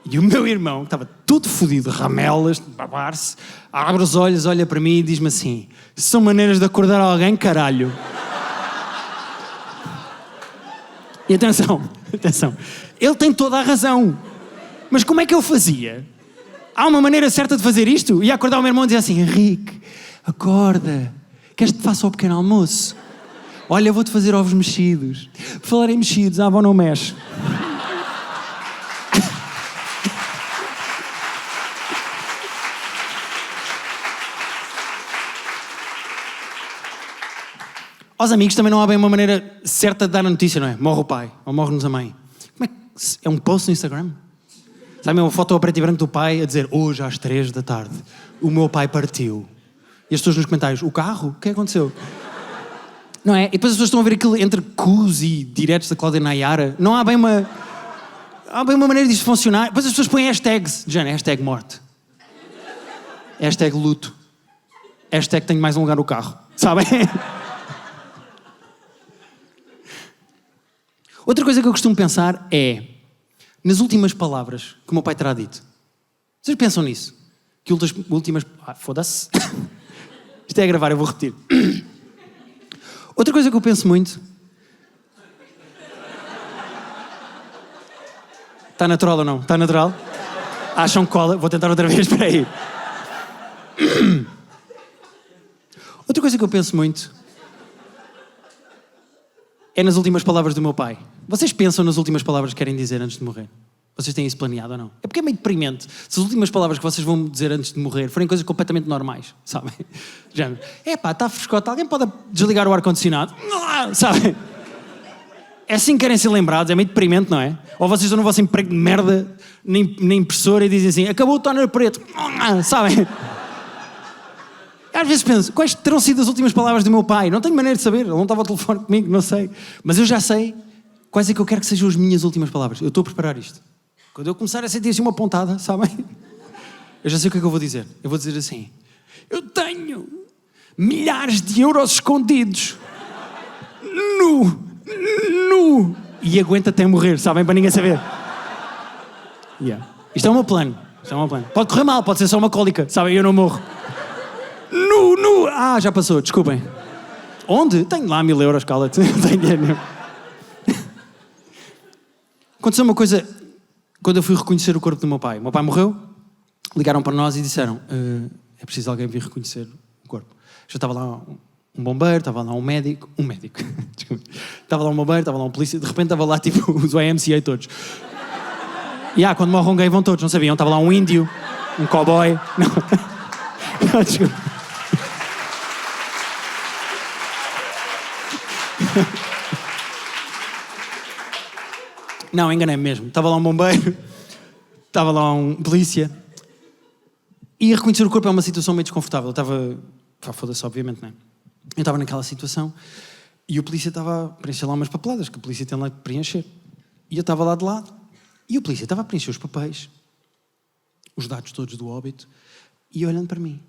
Speaker 1: E o meu irmão, que estava todo fodido, ramelas, de babar-se, abre os olhos, olha para mim e diz-me assim: são maneiras de acordar alguém, caralho. E atenção, ele tem toda a razão. Mas como é que eu fazia? Há uma maneira certa de fazer isto? Ia acordar o meu irmão e dizer assim: Henrique, acorda, queres que te faça o pequeno almoço? Olha, vou-te fazer ovos mexidos. Por falar em mexidos, a avó não mexe. Aos amigos também não há bem uma maneira certa de dar a notícia, não é? Morre o pai, ou morre-nos a mãe. Como é que... É um post no Instagram? Sabe, uma foto a preto e branco do pai a dizer: hoje às 3 da tarde, o meu pai partiu. E as pessoas nos comentários: o carro? O que aconteceu? Não é? E depois as pessoas estão a ver aquilo entre cus e diretos da Cláudia Nayara. Não há bem uma... Há bem uma maneira disto funcionar. Depois as pessoas põem hashtags. Jana, hashtag morte. Hashtag luto. hashtag tenho mais um lugar no carro. Sabem? Outra coisa que eu costumo pensar é nas últimas palavras que o meu pai terá dito. Vocês pensam nisso? Que últimas... foda-se. Isto é a gravar, eu vou repetir. Outra coisa que eu penso muito... Está natural ou não? Está natural? Acham cola? Vou tentar outra vez, espera aí. Outra coisa que eu penso muito é nas últimas palavras do meu pai. Vocês pensam nas últimas palavras que querem dizer antes de morrer? Vocês têm isso planeado ou não? É porque é meio deprimente se as últimas palavras que vocês vão dizer antes de morrer forem coisas completamente normais, sabem? Já, está frescote, alguém pode desligar o ar-condicionado? Sabem? É assim que querem ser lembrados, é meio deprimente, não é? Ou vocês estão no vosso emprego de merda na impressora e dizem assim, acabou o toner preto, sabem? Às vezes penso, quais terão sido as últimas palavras do meu pai? Não tenho maneira de saber, ele não estava ao telefone comigo, não sei. Mas eu já sei quais é que eu quero que sejam as minhas últimas palavras. Eu estou a preparar isto. Quando eu começar a sentir assim uma pontada, sabem? Eu já sei o que é que eu vou dizer. Eu vou dizer assim, eu tenho milhares de euros escondidos nu. E aguenta até morrer, sabem? Para ninguém saber. Yeah. Isto é o meu plano. Pode correr mal, pode ser só uma cólica, sabem? Eu não morro. Nu. Já passou, desculpem. Onde? Tenho lá 1000 euros, cala-te. Não tenho dinheiro nenhum. Aconteceu uma coisa quando eu fui reconhecer o corpo do meu pai. O meu pai morreu, ligaram para nós e disseram é preciso alguém vir reconhecer o corpo. Já estava lá um bombeiro, estava lá um médico. Desculpa. Estava lá um bombeiro, estava lá um polícia. De repente estava lá tipo os YMCA todos. Quando morre um gay vão todos, não sabiam. Estava lá um índio, um cowboy. Não, desculpa. Não, enganei-me mesmo. Estava lá um bombeiro, estava lá um polícia. E reconhecer o corpo é uma situação meio desconfortável. Eu estava... foda-se, obviamente, não é? Eu estava naquela situação e o polícia estava a preencher lá umas papeladas, que o polícia tem lá que preencher. E eu estava lá de lado e o polícia estava a preencher os papéis, os dados todos do óbito, e olhando para mim.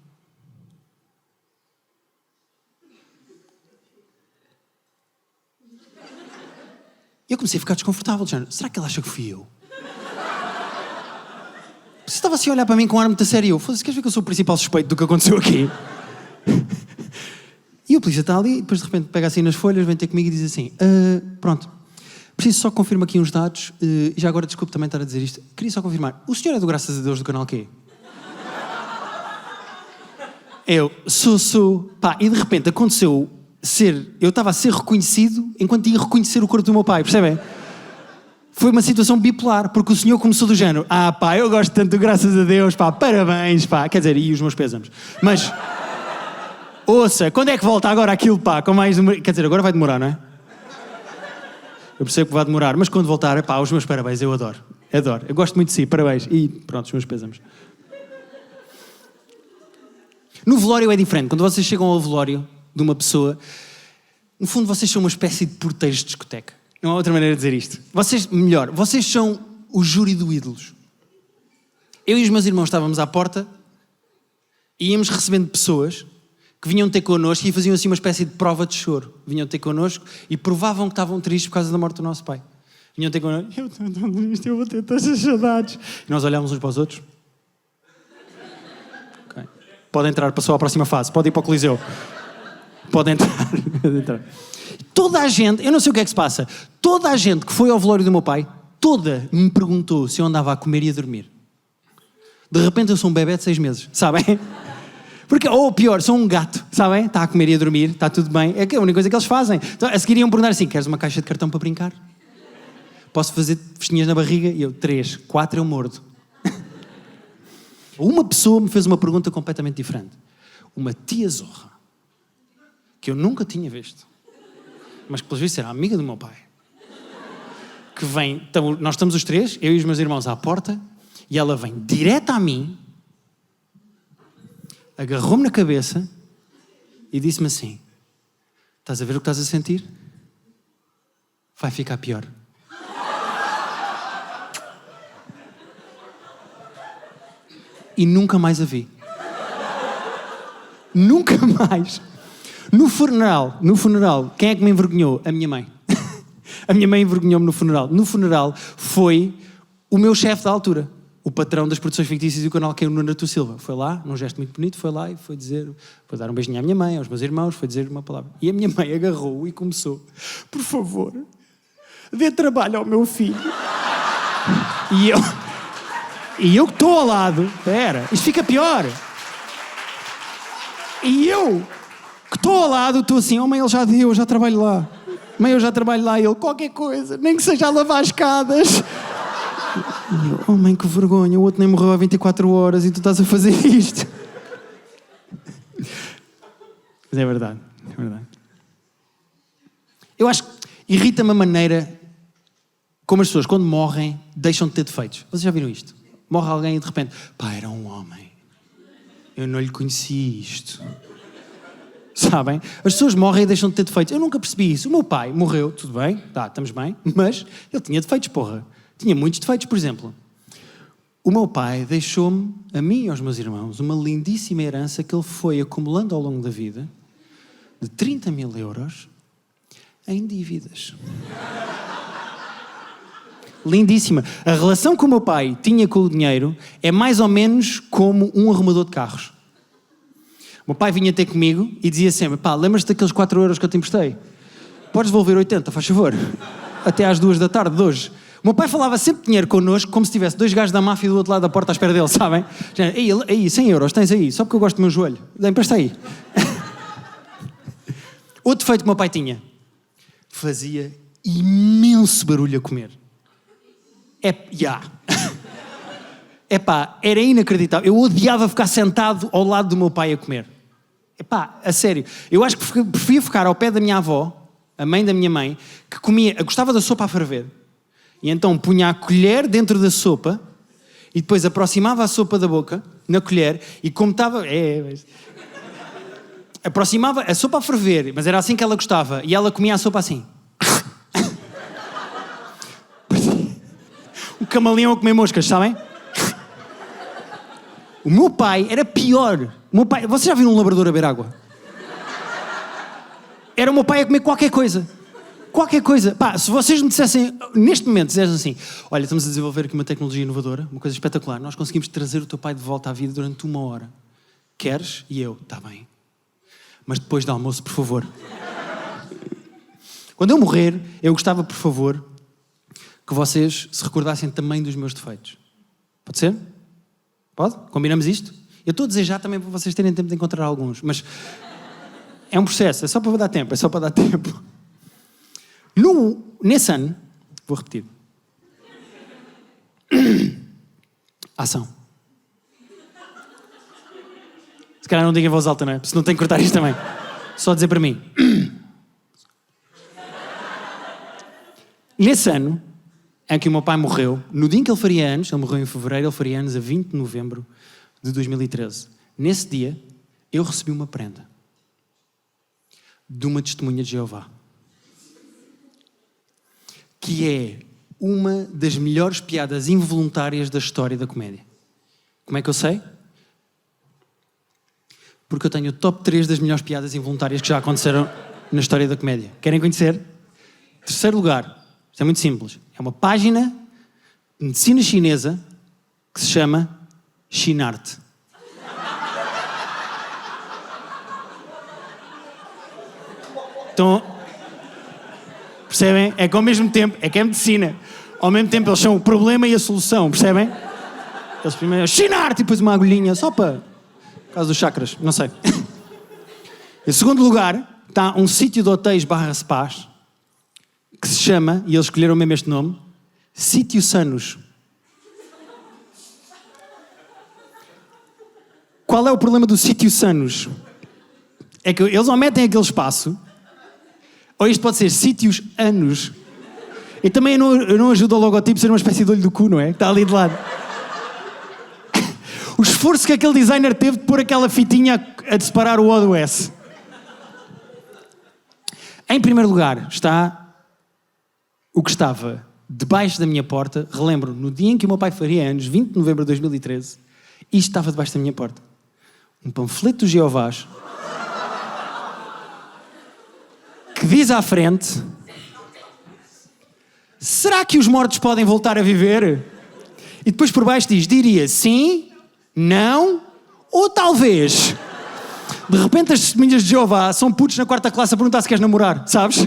Speaker 1: E eu comecei a ficar desconfortável, dizendo, será que ele acha que fui eu? Você estava assim a olhar para mim com um ar muito sério. Eu falei, queres ver que eu sou o principal suspeito do que aconteceu aqui? E o polícia está ali, e depois de repente pega assim nas folhas, vem ter comigo e diz assim, pronto, preciso só confirmar aqui uns dados, e já agora desculpe também estar a dizer isto, queria só confirmar, o senhor é do Graças a Deus do canal quê? Eu, sou, e de repente aconteceu eu estava a ser reconhecido enquanto ia reconhecer o corpo do meu pai, percebem? Foi uma situação bipolar, porque o senhor começou do género, eu gosto tanto, graças a Deus, parabéns, quer dizer, e os meus pésames. Mas, ouça, quando é que volta agora aquilo, com mais... Quer dizer, agora vai demorar, não é? Eu percebo que vai demorar, mas quando voltar, os meus parabéns, eu adoro. Eu gosto muito de si, parabéns. E pronto, os meus pésames. No velório é diferente, quando vocês chegam ao velório de uma pessoa, no fundo vocês são uma espécie de porteiros de discoteca. Não há outra maneira de dizer isto. Vocês são o júri do ídolos. Eu e os meus irmãos estávamos à porta e íamos recebendo pessoas que vinham ter connosco e faziam assim uma espécie de prova de choro. Vinham ter connosco e provavam que estavam tristes por causa da morte do nosso pai. Vinham ter connosco, eu estou tão triste, eu vou ter tantas saudades. E nós olhámos uns para os outros. Okay. Pode entrar, passou à próxima fase, pode ir para o Coliseu. Pode entrar. Toda a gente, eu não sei o que é que se passa, toda a gente que foi ao velório do meu pai, toda me perguntou se eu andava a comer e a dormir. De repente eu sou um bebé de 6 meses, sabem? Porque, ou pior, sou um gato, sabem? Está a comer e a dormir, está tudo bem. É a única coisa que eles fazem. Então, a seguir iam perguntar assim, queres uma caixa de cartão para brincar? Posso fazer festinhas na barriga? E eu, 3, 4 eu mordo. Uma pessoa me fez uma pergunta completamente diferente. Uma tia zorra, que eu nunca tinha visto, mas que pelos vistos era amiga do meu pai, que vem, então, nós estamos os 3, eu e os meus irmãos à porta, e ela vem direto a mim, agarrou-me na cabeça e disse-me assim, estás a ver o que estás a sentir? Vai ficar pior. E nunca mais a vi. Nunca mais. No funeral, quem é que me envergonhou? A minha mãe. A minha mãe envergonhou-me no funeral. No funeral foi o meu chefe da altura, o patrão das produções fictícias do canal, que é o Nuno Artur Silva. Foi lá, num gesto muito bonito, foi lá e foi dar um beijinho à minha mãe, aos meus irmãos, foi dizer uma palavra. E a minha mãe agarrou e começou: por favor, dê trabalho ao meu filho. E eu que estou ao lado, isto fica pior. E eu que estou ao lado, estou assim: oh mãe, ele já deu, eu já trabalho lá. Mãe, eu já trabalho lá. Ele: qualquer coisa, nem que seja a lavar escadas. E eu: oh mãe, que vergonha, o outro nem morreu há 24 horas e tu estás a fazer isto. Mas é verdade. Eu acho que irrita-me a maneira como as pessoas, quando morrem, deixam de ter defeitos. Vocês já viram isto? Morre alguém e de repente: pá, era um homem. Eu não lhe conheci isto. Sabem? As pessoas morrem e deixam de ter defeitos. Eu nunca percebi isso. O meu pai morreu, tudo bem, estamos bem, mas ele tinha defeitos, porra. Tinha muitos defeitos, por exemplo. O meu pai deixou-me, a mim e aos meus irmãos, uma lindíssima herança que ele foi acumulando ao longo da vida, de 30 mil euros, em dívidas. Lindíssima. A relação que o meu pai tinha com o dinheiro é mais ou menos como um arrumador de carros. O meu pai vinha ter comigo e dizia sempre: pá, lembras-te daqueles 4 euros que eu te emprestei? Podes devolver 80, faz favor. Até às 2 da tarde de hoje. O meu pai falava sempre de dinheiro connosco, como se tivesse 2 gajos da máfia do outro lado da porta à espera dele, sabem? Aí, 100 euros, tens aí, só porque eu gosto do meu joelho. Empresta aí. Outro defeito que o meu pai tinha: fazia imenso barulho a comer. Era inacreditável. Eu odiava ficar sentado ao lado do meu pai a comer. A sério. Eu acho que preferia ficar ao pé da minha avó, a mãe da minha mãe, que gostava da sopa a ferver. E então punha a colher dentro da sopa e depois aproximava a sopa da boca, na colher, e como estava... aproximava a sopa a ferver, mas era assim que ela gostava. E ela comia a sopa assim. Um camaleão a comer moscas, sabem? O meu pai era pior. Vocês já viram um labrador a beber água? Era o meu pai a comer qualquer coisa. Qualquer coisa. Pá, se vocês me dissessem, neste momento, dissessem assim: olha, estamos a desenvolver aqui uma tecnologia inovadora, uma coisa espetacular, nós conseguimos trazer o teu pai de volta à vida durante 1 hora. Queres? E eu: está bem. Mas depois do almoço, por favor. Quando eu morrer, eu gostava, por favor, que vocês se recordassem também dos meus defeitos. Pode ser? Pode? Combinamos isto? Eu estou a dizer já também para vocês terem tempo de encontrar alguns, mas é um processo, é só para dar tempo, Nesse ano, vou repetir. Ação. Se calhar não diga em voz alta, não é? Se não tenho que cortar isto também. Só dizer para mim. Nesse ano em que o meu pai morreu, no dia em que ele faria anos, ele morreu em fevereiro, ele faria anos a 20 de novembro de 2013. Nesse dia, eu recebi uma prenda de uma testemunha de Jeová, que é uma das melhores piadas involuntárias da história da comédia. Como é que eu sei? Porque eu tenho o top 3 das melhores piadas involuntárias que já aconteceram na história da comédia. Querem conhecer? Terceiro lugar. Isto é muito simples. É uma página de medicina chinesa que se chama Chinarte. Então, percebem? É que ao mesmo tempo, é que é medicina. Ao mesmo tempo eles são o problema e a solução, percebem? Eles primeiro, Chinarte, e depois uma agulhinha, só para... por causa dos chakras, não sei. Em segundo lugar, está um sítio de hotéis /spas que se chama, e eles escolheram mesmo este nome, Sítio Sanos. Qual é o problema do Sítio Sanos? É que eles omitem aquele espaço, ou isto pode ser Sítios Anos. E também eu não ajudo ao logotipo ser uma espécie de olho do cu, não é? Que está ali de lado. O esforço que aquele designer teve de pôr aquela fitinha a disparar o O do S. Em primeiro lugar está o que estava debaixo da minha porta. Relembro, no dia em que o meu pai faria anos, 20 de novembro de 2013, isto estava debaixo da minha porta. Um panfleto dos Jeovás que diz à frente: será que os mortos podem voltar a viver? E depois por baixo diria sim, não ou talvez. De repente as testemunhas de Jeová são putos na 4ª classe a perguntar se queres namorar, sabes?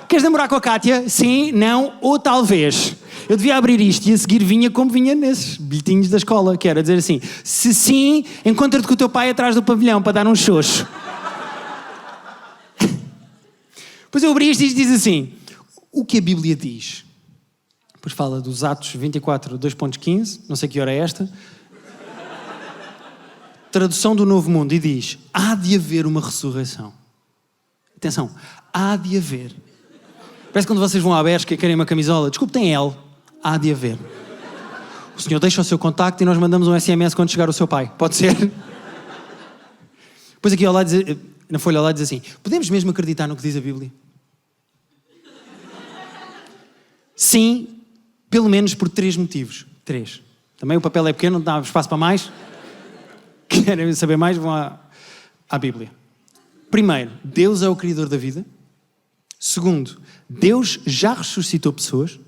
Speaker 1: Queres namorar com a Kátia? Sim, não ou talvez. Eu devia abrir isto e a seguir vinha como vinha nesses bilhetinhos da escola, que era dizer assim: se sim, encontra-te com o teu pai atrás do pavilhão para dar um xoxo. Depois eu abri isto e diz assim: o que a Bíblia diz? Depois fala dos Atos 24, 2.15, não sei que hora é esta. Tradução do Novo Mundo, e diz: há de haver uma ressurreição. Atenção, há de haver. Parece que quando vocês vão à Bershka e querem uma camisola, desculpe, tem L, há de haver. O senhor deixa o seu contacto e nós mandamos um SMS quando chegar o seu pai. Pode ser? Depois aqui ao lado, na folha ao lado diz assim: podemos mesmo acreditar no que diz a Bíblia? Sim, pelo menos por 3 motivos. 3. Também o papel é pequeno, não dá espaço para mais. Querem saber mais? Vão à Bíblia. Primeiro, Deus é o Criador da vida. Segundo, Deus já ressuscitou pessoas.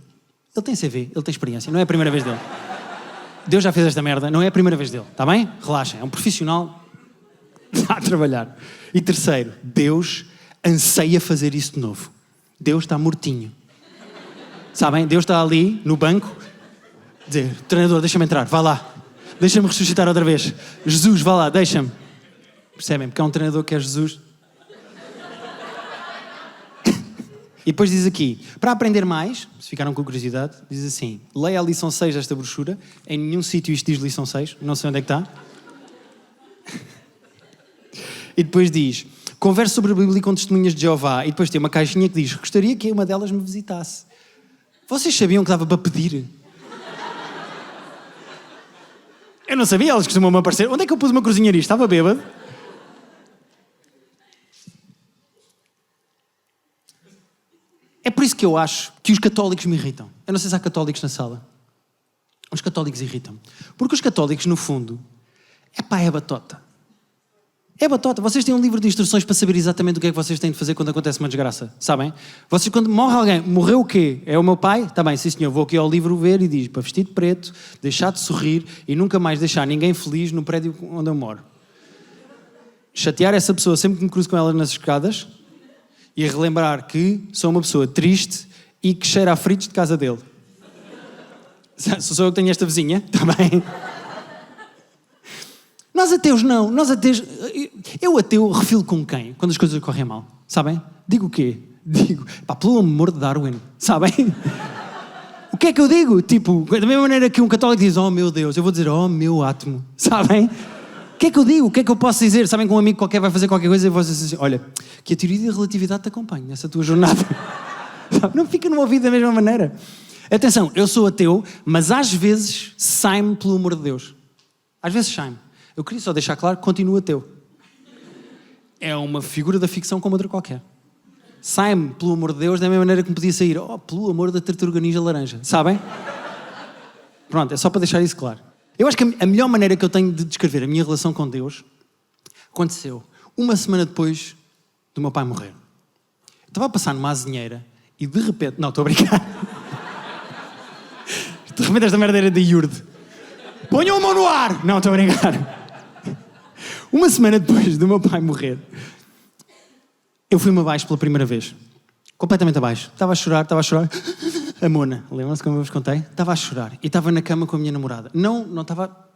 Speaker 1: Ele tem CV, ele tem experiência, não é a primeira vez dele. Deus já fez esta merda, não é a primeira vez dele, está bem? Relaxem, é um profissional a trabalhar. E terceiro, Deus anseia fazer isso de novo. Deus está mortinho. Sabem? Deus está ali, no banco, dizer: treinador, deixa-me entrar, vá lá. Deixa-me ressuscitar outra vez. Jesus, vá lá, deixa-me. Percebem? Porque há um treinador que é Jesus. E depois diz aqui, para aprender mais, se ficaram com curiosidade, diz assim: leia a lição 6 desta brochura. Em nenhum sítio isto diz lição 6, não sei onde é que está. E depois diz: converse sobre a Bíblia com testemunhas de Jeová. E depois tem uma caixinha que diz: gostaria que uma delas me visitasse. Vocês sabiam que dava para pedir? Eu não sabia, elas costumam-me aparecer. Onde é que eu pus uma cruzinha nisto? Estava bêbado. É por isso que eu acho que os católicos me irritam. Eu não sei se há católicos na sala. Os católicos irritam. Porque os católicos, no fundo, é batota. É batota. Vocês têm um livro de instruções para saber exatamente o que é que vocês têm de fazer quando acontece uma desgraça. Sabem? Vocês, quando morre alguém, morreu o quê? É o meu pai? Está bem, sim senhor. Vou aqui ao livro ver e diz: para vestir de preto, deixar de sorrir e nunca mais deixar ninguém feliz no prédio onde eu moro. Chatear essa pessoa sempre que me cruzo com ela nas escadas e relembrar que sou uma pessoa triste e que cheira a fritos de casa dele. Sou eu que tenho esta vizinha? Está bem? Nós ateus não. Nós ateus... Eu ateu refilo com quem? Quando as coisas correm mal. Sabem? Digo o quê? Digo, pá, pelo amor de Darwin. Sabem? O que é que eu digo? Tipo, da mesma maneira que um católico diz: oh meu Deus, eu vou dizer: oh meu átomo. Sabem? O que é que eu digo? O que é que eu posso dizer? Sabem que um amigo qualquer vai fazer qualquer coisa e vocês dizem: olha, que a teoria da relatividade te acompanhe nessa tua jornada. Não fica no ouvido da mesma maneira. Atenção, eu sou ateu, mas às vezes sai-me pelo amor de Deus. Às vezes sai-me. Eu queria só deixar claro que continuo ateu. É uma figura da ficção como outra qualquer. Sai-me, pelo amor de Deus, da mesma maneira que me podia sair: oh, pelo amor da tartaruga ninja laranja. Sabem? Pronto, é só para deixar isso claro. Eu acho que a melhor maneira que eu tenho de descrever a minha relação com Deus aconteceu uma semana depois do meu pai morrer. Eu estava a passar numa azinheira e de repente... Não, estou a brincar. De repente esta merda era de iurde. Ponham a mão no ar! Não, estou a brincar. Uma semana depois do meu pai morrer, eu fui-me abaixo pela primeira vez. Completamente abaixo. Estava a chorar. A Mona, lembram-se como eu vos contei? Estava a chorar. E estava na cama com a minha namorada. Não estava...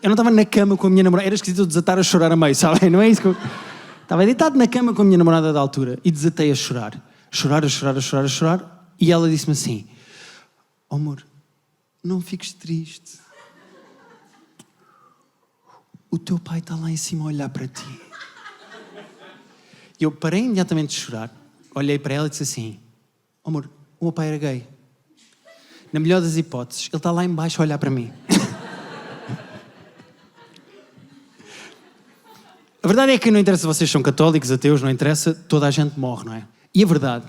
Speaker 1: Eu não estava na cama com a minha namorada. Era esquisito eu desatar a chorar a meio, sabem? Não é isso que eu... Estava deitado na cama com a minha namorada da altura e desatei a chorar. A chorar. E ela disse-me assim: oh, amor, não fiques triste. O teu pai está lá em cima a olhar para ti. E eu parei imediatamente de chorar, olhei para ela e disse assim: oh, amor, o meu pai era gay. Na melhor das hipóteses, ele está lá em baixo a olhar para mim. A verdade é que não interessa se vocês são católicos, ateus, não interessa, toda a gente morre, não é? E a verdade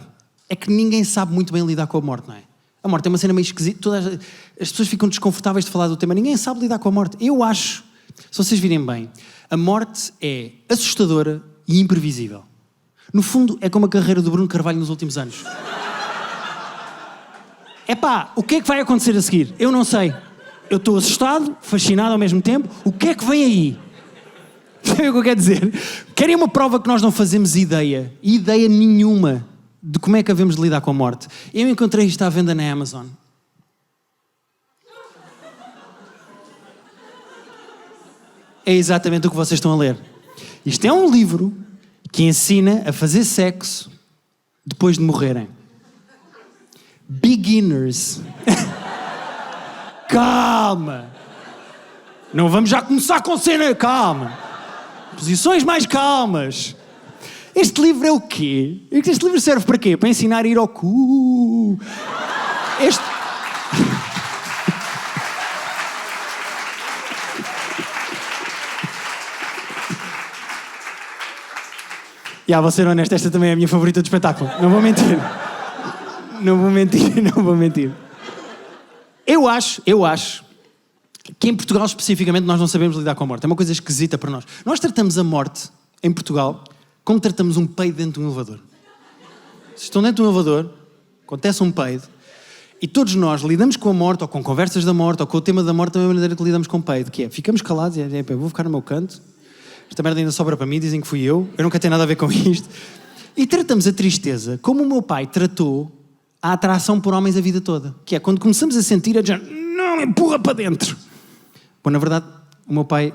Speaker 1: é que ninguém sabe muito bem lidar com a morte, não é? A morte é uma cena meio esquisita, as pessoas ficam desconfortáveis de falar do tema, ninguém sabe lidar com a morte. Eu acho, se vocês virem bem, a morte é assustadora e imprevisível. No fundo, é como a carreira do Bruno Carvalho nos últimos anos. Epá, o que é que vai acontecer a seguir? Eu não sei. Eu estou assustado, fascinado ao mesmo tempo. O que é que vem aí? Sabe o que eu quero dizer? Querem uma prova que nós não fazemos ideia nenhuma de como é que havemos de lidar com a morte? Eu encontrei isto à venda na Amazon. É exatamente o que vocês estão a ler. Isto é um livro que ensina a fazer sexo depois de morrerem. Beginners. Calma. Não vamos já começar com cena. Calma. Posições mais calmas. Este livro é o quê? Este livro serve para quê? Para ensinar a ir ao cu. Vou ser honesto, esta também é a minha favorita do espetáculo. Não vou mentir. Não vou mentir. Eu acho que em Portugal especificamente nós não sabemos lidar com a morte. É uma coisa esquisita para nós. Nós tratamos a morte em Portugal como tratamos um peido dentro de um elevador. Se estão dentro de um elevador, acontece um peido, e todos nós lidamos com a morte, ou com conversas da morte, ou com o tema da morte da mesma maneira que lidamos com o peido, que é, ficamos calados e vou ficar no meu canto, esta merda ainda sobra para mim, dizem que fui eu nunca tenho nada a ver com isto. E tratamos a tristeza como o meu pai tratou a atração por homens a vida toda, que é quando começamos a sentir a dizer, não, empurra para dentro. Bom, na verdade, o meu pai,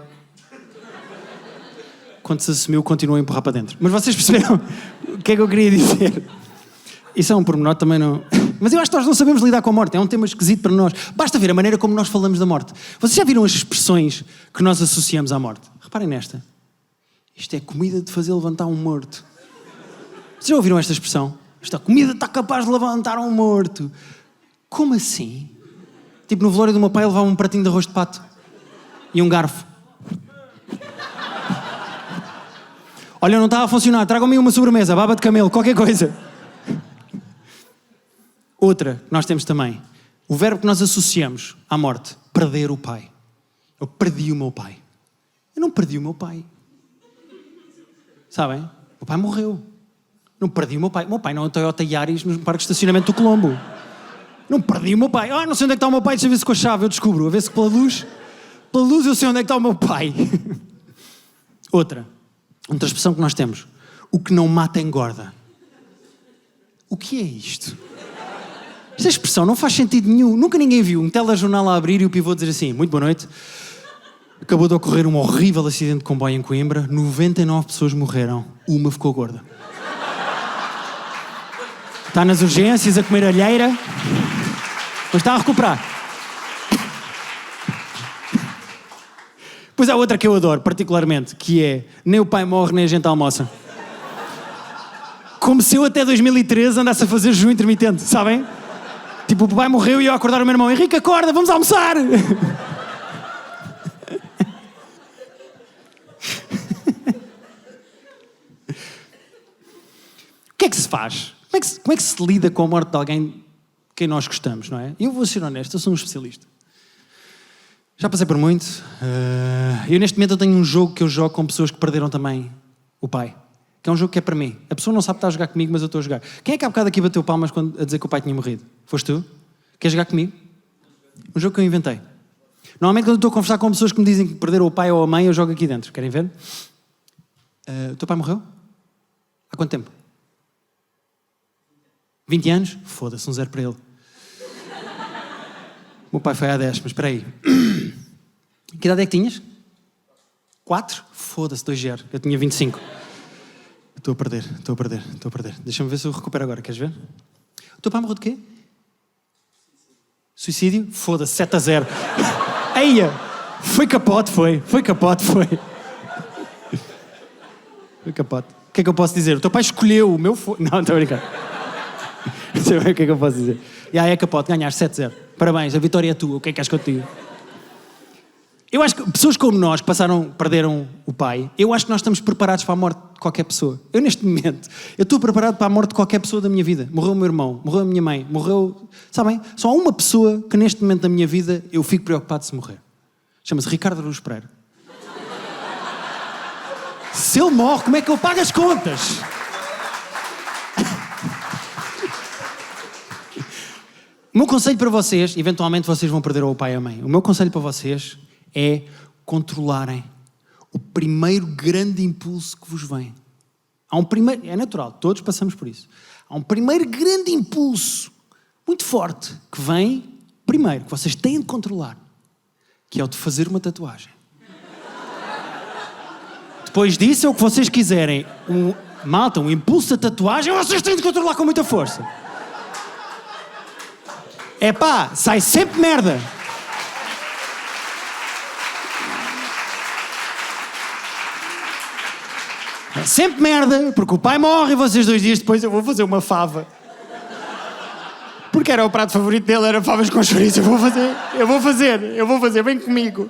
Speaker 1: quando se assumiu, continuou a empurrar para dentro. Mas vocês perceberam o que é que eu queria dizer? Isso é um pormenor, também não... Mas eu acho que nós não sabemos lidar com a morte, é um tema esquisito para nós. Basta ver a maneira como nós falamos da morte. Vocês já viram as expressões que nós associamos à morte? Reparem nesta. Isto é comida de fazer levantar um morto. Vocês já ouviram esta expressão? Esta comida está capaz de levantar um morto. Como assim? Tipo, no velório do meu pai, eu levava um pratinho de arroz de pato e um garfo. Olha, não está a funcionar, tragam-me uma sobremesa, baba de camelo, qualquer coisa. Outra que nós temos também, o verbo que nós associamos à morte, perder o pai. Eu perdi o meu pai. Eu não perdi o meu pai. Sabem? O pai morreu. Não perdi o meu pai. O meu pai não é um Toyota Yaris no parque de estacionamento do Colombo. Não perdi o meu pai. Não sei onde é que está o meu pai, deixa eu ver se com a chave eu descubro. A ver se pela luz eu sei onde é que está o meu pai. Outra expressão que nós temos. O que não mata engorda. O que é isto? Esta expressão não faz sentido nenhum. Nunca ninguém viu um telejornal a abrir e o pivô dizer assim, muito boa noite. Acabou de ocorrer um horrível acidente de comboio em Coimbra. 99 pessoas morreram. Uma ficou gorda. Está nas urgências a comer alheira, mas está a recuperar. Pois há outra que eu adoro, particularmente, que é nem o pai morre, nem a gente almoça. Como se eu até 2013 andasse a fazer jejum intermitente, sabem? Tipo, o pai morreu e eu a acordar o meu irmão. Henrique, acorda, vamos almoçar! O que é que se faz? Como é que se lida com a morte de alguém de quem nós gostamos, não é? Eu vou ser honesto, eu sou um especialista. Já passei por muito. Eu neste momento eu tenho um jogo que eu jogo com pessoas que perderam também o pai. Que é um jogo que é para mim. A pessoa não sabe que está a jogar comigo, mas eu estou a jogar. Quem é que há bocado aqui bateu palmas a dizer que o pai tinha morrido? Foste tu? Queres jogar comigo? Um jogo que eu inventei. Normalmente quando eu estou a conversar com pessoas que me dizem que perderam o pai ou a mãe, eu jogo aqui dentro. Querem ver? O teu pai morreu? Há quanto tempo? 20 anos? Foda-se, um 0 para ele. O meu pai foi há 10, mas espera aí. Que idade é que tinhas? 4? Foda-se, 2-0. Eu tinha 25. Estou a perder. Deixa-me ver se eu recupero agora, queres ver? O teu pai morreu de quê? Suicídio? Foda-se, 7-0. Eia! Foi capote. Foi capote. Foi capote. O que é que eu posso dizer? O teu pai escolheu o meu... Não, estou a brincar. Não sei bem o que é que eu posso dizer. É capote, ganhaste 7-0. Parabéns, a vitória é tua. O que é que queres que eu te diga? Eu acho que pessoas como nós, que perderam o pai, eu acho que nós estamos preparados para a morte de qualquer pessoa. Eu, neste momento, eu estou preparado para a morte de qualquer pessoa da minha vida. Morreu o meu irmão, morreu a minha mãe, morreu... Sabem? Só há uma pessoa que, neste momento da minha vida, eu fico preocupado se morrer. Chama-se Ricardo Araújo Pereira. Se ele morre, como é que eu pago as contas? O meu conselho para vocês, eventualmente vocês vão perder o pai e a mãe. O meu conselho para vocês é controlarem o primeiro grande impulso que vos vem. É natural, todos passamos por isso. Há um primeiro grande impulso, muito forte, que vem primeiro, que vocês têm de controlar, que é o de fazer uma tatuagem. Depois disso é o que vocês quiserem. Malta, um impulso da tatuagem, vocês têm de controlar com muita força. Sai sempre merda. É sempre merda, porque o pai morre e vocês 2 dias depois eu vou fazer uma fava. Porque era o prato favorito dele, era favas com chouriço. Eu vou fazer, vem comigo.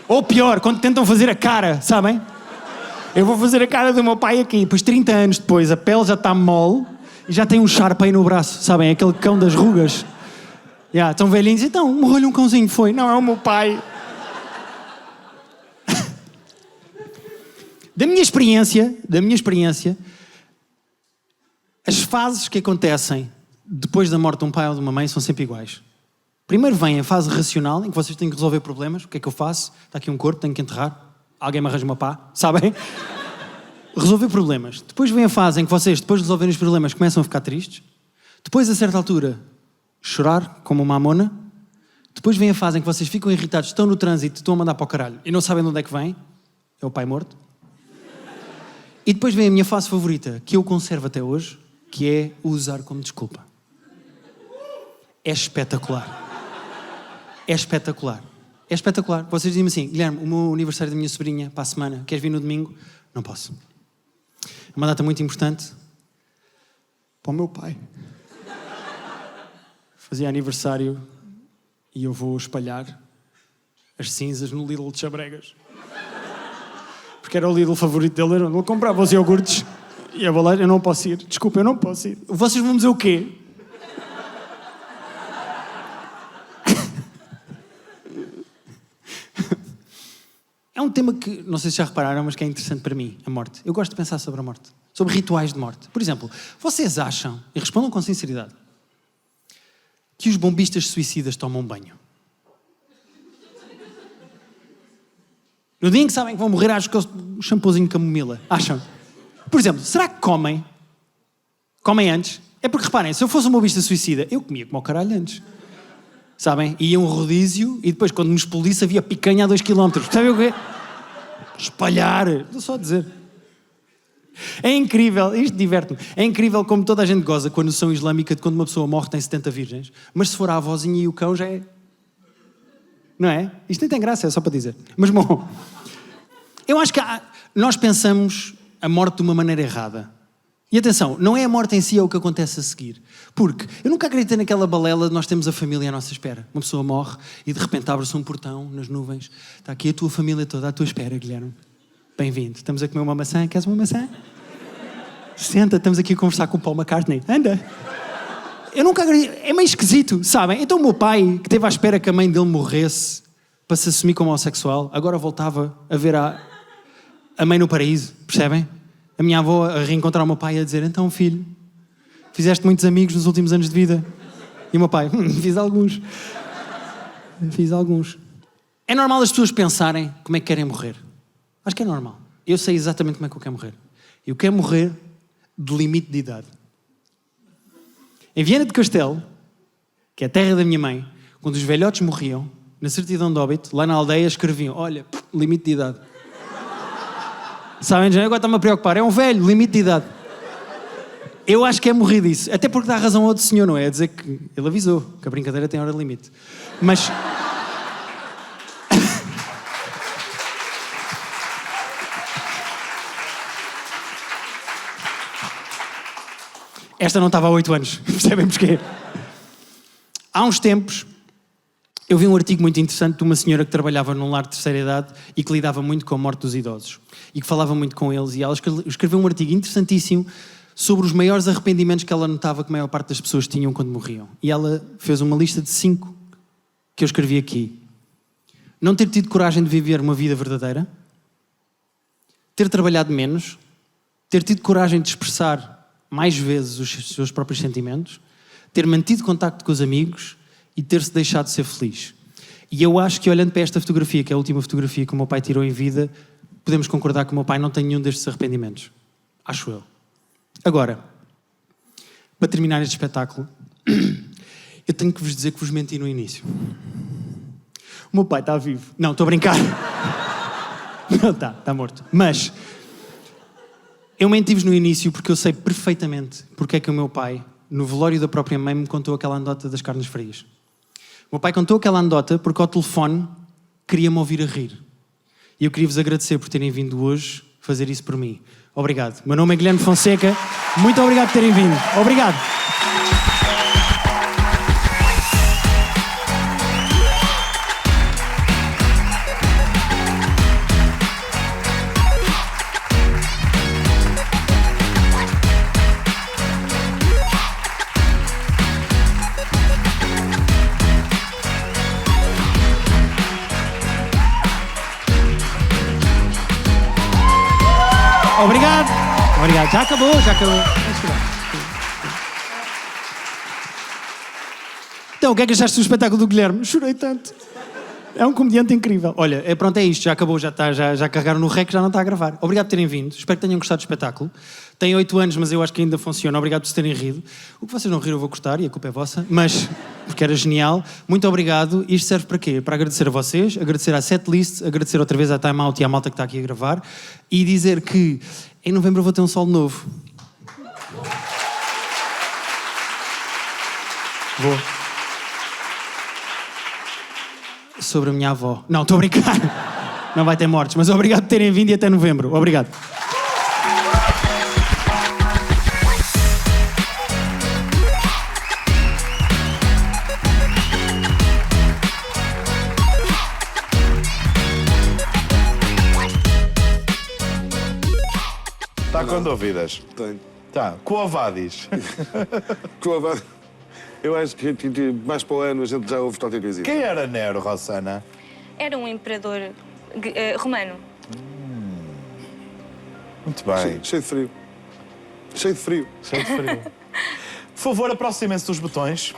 Speaker 1: Ou pior, quando tentam fazer a cara, sabem? Eu vou fazer a cara do meu pai aqui, depois 30 anos depois, a pele já está mole e já tem um Sharpei no braço, sabem? Aquele cão das rugas. Estão velhinhos, então, morreu-lhe um cãozinho, foi. Não, é o meu pai. Da minha experiência, as fases que acontecem depois da morte de um pai ou de uma mãe são sempre iguais. Primeiro vem a fase racional, em que vocês têm que resolver problemas. O que é que eu faço? Está aqui um corpo, tenho que enterrar. Alguém me arranja uma pá, sabem? Resolver problemas. Depois vem a fase em que vocês, depois de resolverem os problemas, começam a ficar tristes. Depois, a certa altura, chorar como uma amona. Depois vem a fase em que vocês ficam irritados, estão no trânsito, estão a mandar para o caralho e não sabem de onde é que vem. É o pai morto. E depois vem a minha fase favorita, que eu conservo até hoje, que é o usar como desculpa. É espetacular. É espetacular. É espetacular. Vocês dizem-me assim, Guilherme, o meu aniversário da minha sobrinha para a semana, queres vir no domingo? Não posso. É uma data muito importante para o meu pai. Fazia aniversário e eu vou espalhar as cinzas no Lidl de Chabregas. Porque era o Lidl favorito dele, ele comprava os iogurtes e eu vou lá, eu não posso ir. Desculpa, eu não posso ir. Vocês vão dizer o quê? É um tema que, não sei se já repararam, mas que é interessante para mim, a morte. Eu gosto de pensar sobre a morte, sobre rituais de morte. Por exemplo, vocês acham, e respondam com sinceridade, que os bombistas suicidas tomam banho? No dia em que sabem que vão morrer, acham que o shampoozinho de camomila. Acham? Por exemplo, será que comem? Comem antes? É porque, reparem, se eu fosse um bombista suicida, eu comia como ao caralho antes. Sabem? Ia um rodízio e depois, quando me explodisse, havia picanha a 2 km. Sabem o quê? Espalhar. Estou só a dizer. É incrível, isto diverte-me. É incrível como toda a gente goza com a noção islâmica de quando uma pessoa morre tem 70 virgens. Mas se for a avózinha e o cão já é... Não é? Isto nem tem graça, é só para dizer. Mas bom, eu acho que nós pensamos a morte de uma maneira errada. E atenção, não é a morte em si, é o que acontece a seguir. Porque eu nunca acreditei naquela balela de nós temos a família à nossa espera. Uma pessoa morre e de repente abre-se um portão nas nuvens. Está aqui a tua família toda à tua espera, Guilherme. Bem-vindo. Estamos a comer uma maçã. Queres uma maçã? Senta, estamos aqui a conversar com o Paul McCartney. Anda. Eu nunca acredito. É meio esquisito, sabem? Então o meu pai, que esteve à espera que a mãe dele morresse para se assumir como homossexual, agora voltava a ver a mãe no paraíso, percebem? A minha avó a reencontrar o meu pai e a dizer, então filho, fizeste muitos amigos nos últimos anos de vida? E o meu pai, fiz alguns. Fiz alguns. É normal as pessoas pensarem como é que querem morrer. Acho que é normal. Eu sei exatamente como é que eu quero morrer. Eu quero morrer de limite de idade. Em Viana do Castelo, que é a terra da minha mãe, quando os velhotes morriam, na certidão de óbito, lá na aldeia escreviam, olha, limite de idade. Sabem, agora está-me a preocupar, é um velho, limite de idade. Eu acho que é morrer disso. Até porque dá razão ao outro senhor, não é? A dizer que ele avisou que a brincadeira tem hora de limite. Mas... Esta não estava há 8 anos, percebem porquê? Há uns tempos, eu vi um artigo muito interessante de uma senhora que trabalhava num lar de terceira idade e que lidava muito com a morte dos idosos. E que falava muito com eles. E ela escreveu um artigo interessantíssimo sobre os maiores arrependimentos que ela notava que a maior parte das pessoas tinham quando morriam. E ela fez uma lista de 5 que eu escrevi aqui. Não ter tido coragem de viver uma vida verdadeira. Ter trabalhado menos. Ter tido coragem de expressar mais vezes os seus próprios sentimentos, ter mantido contacto com os amigos e ter-se deixado de ser feliz. E eu acho que, olhando para esta fotografia, que é a última fotografia que o meu pai tirou em vida, podemos concordar que o meu pai não tem nenhum destes arrependimentos. Acho eu. Agora, para terminar este espetáculo, eu tenho que vos dizer que vos menti no início. O meu pai está vivo. Não, estou a brincar. Não está morto. Mas eu menti-vos no início porque eu sei perfeitamente porque é que o meu pai, no velório da própria mãe, me contou aquela anedota das carnes frias. O meu pai contou aquela anedota porque ao telefone queria-me ouvir a rir. E eu queria-vos agradecer por terem vindo hoje fazer isso por mim. Obrigado. Meu nome é Guilherme Fonseca. Muito obrigado por terem vindo. Obrigado. Obrigado. Obrigado. Já acabou. Então, o que é que achaste do espetáculo do Guilherme? Chorei tanto. É um comediante incrível. Olha, pronto, é isto. Já acabou, já carregaram no rec, já não está a gravar. Obrigado por terem vindo. Espero que tenham gostado do espetáculo. Tem 8 anos, mas eu acho que ainda funciona. Obrigado por terem rido. O que vocês não riram eu vou cortar e a culpa é vossa. Mas, porque era genial. Muito obrigado. Isto serve para quê? Para agradecer a vocês, agradecer à setlist, agradecer outra vez à Time Out e à malta que está aqui a gravar e dizer que em novembro eu vou ter um solo novo. Vou. Sobre a minha avó. Não, estou a brincar. Não vai ter mortes, mas obrigado por terem vindo e até novembro. Obrigado.
Speaker 2: Está com dúvidas?
Speaker 3: Tenho.
Speaker 2: Tá. Coavadis.
Speaker 3: Eu acho que mais para o ano a gente já ouve qualquer coisinha.
Speaker 2: Quem era Nero, Rossana?
Speaker 4: Era um imperador romano.
Speaker 2: Muito bem.
Speaker 3: Cheio de frio. Cheio de frio.
Speaker 2: Cheio de frio. Por favor, aproximem-se dos botões.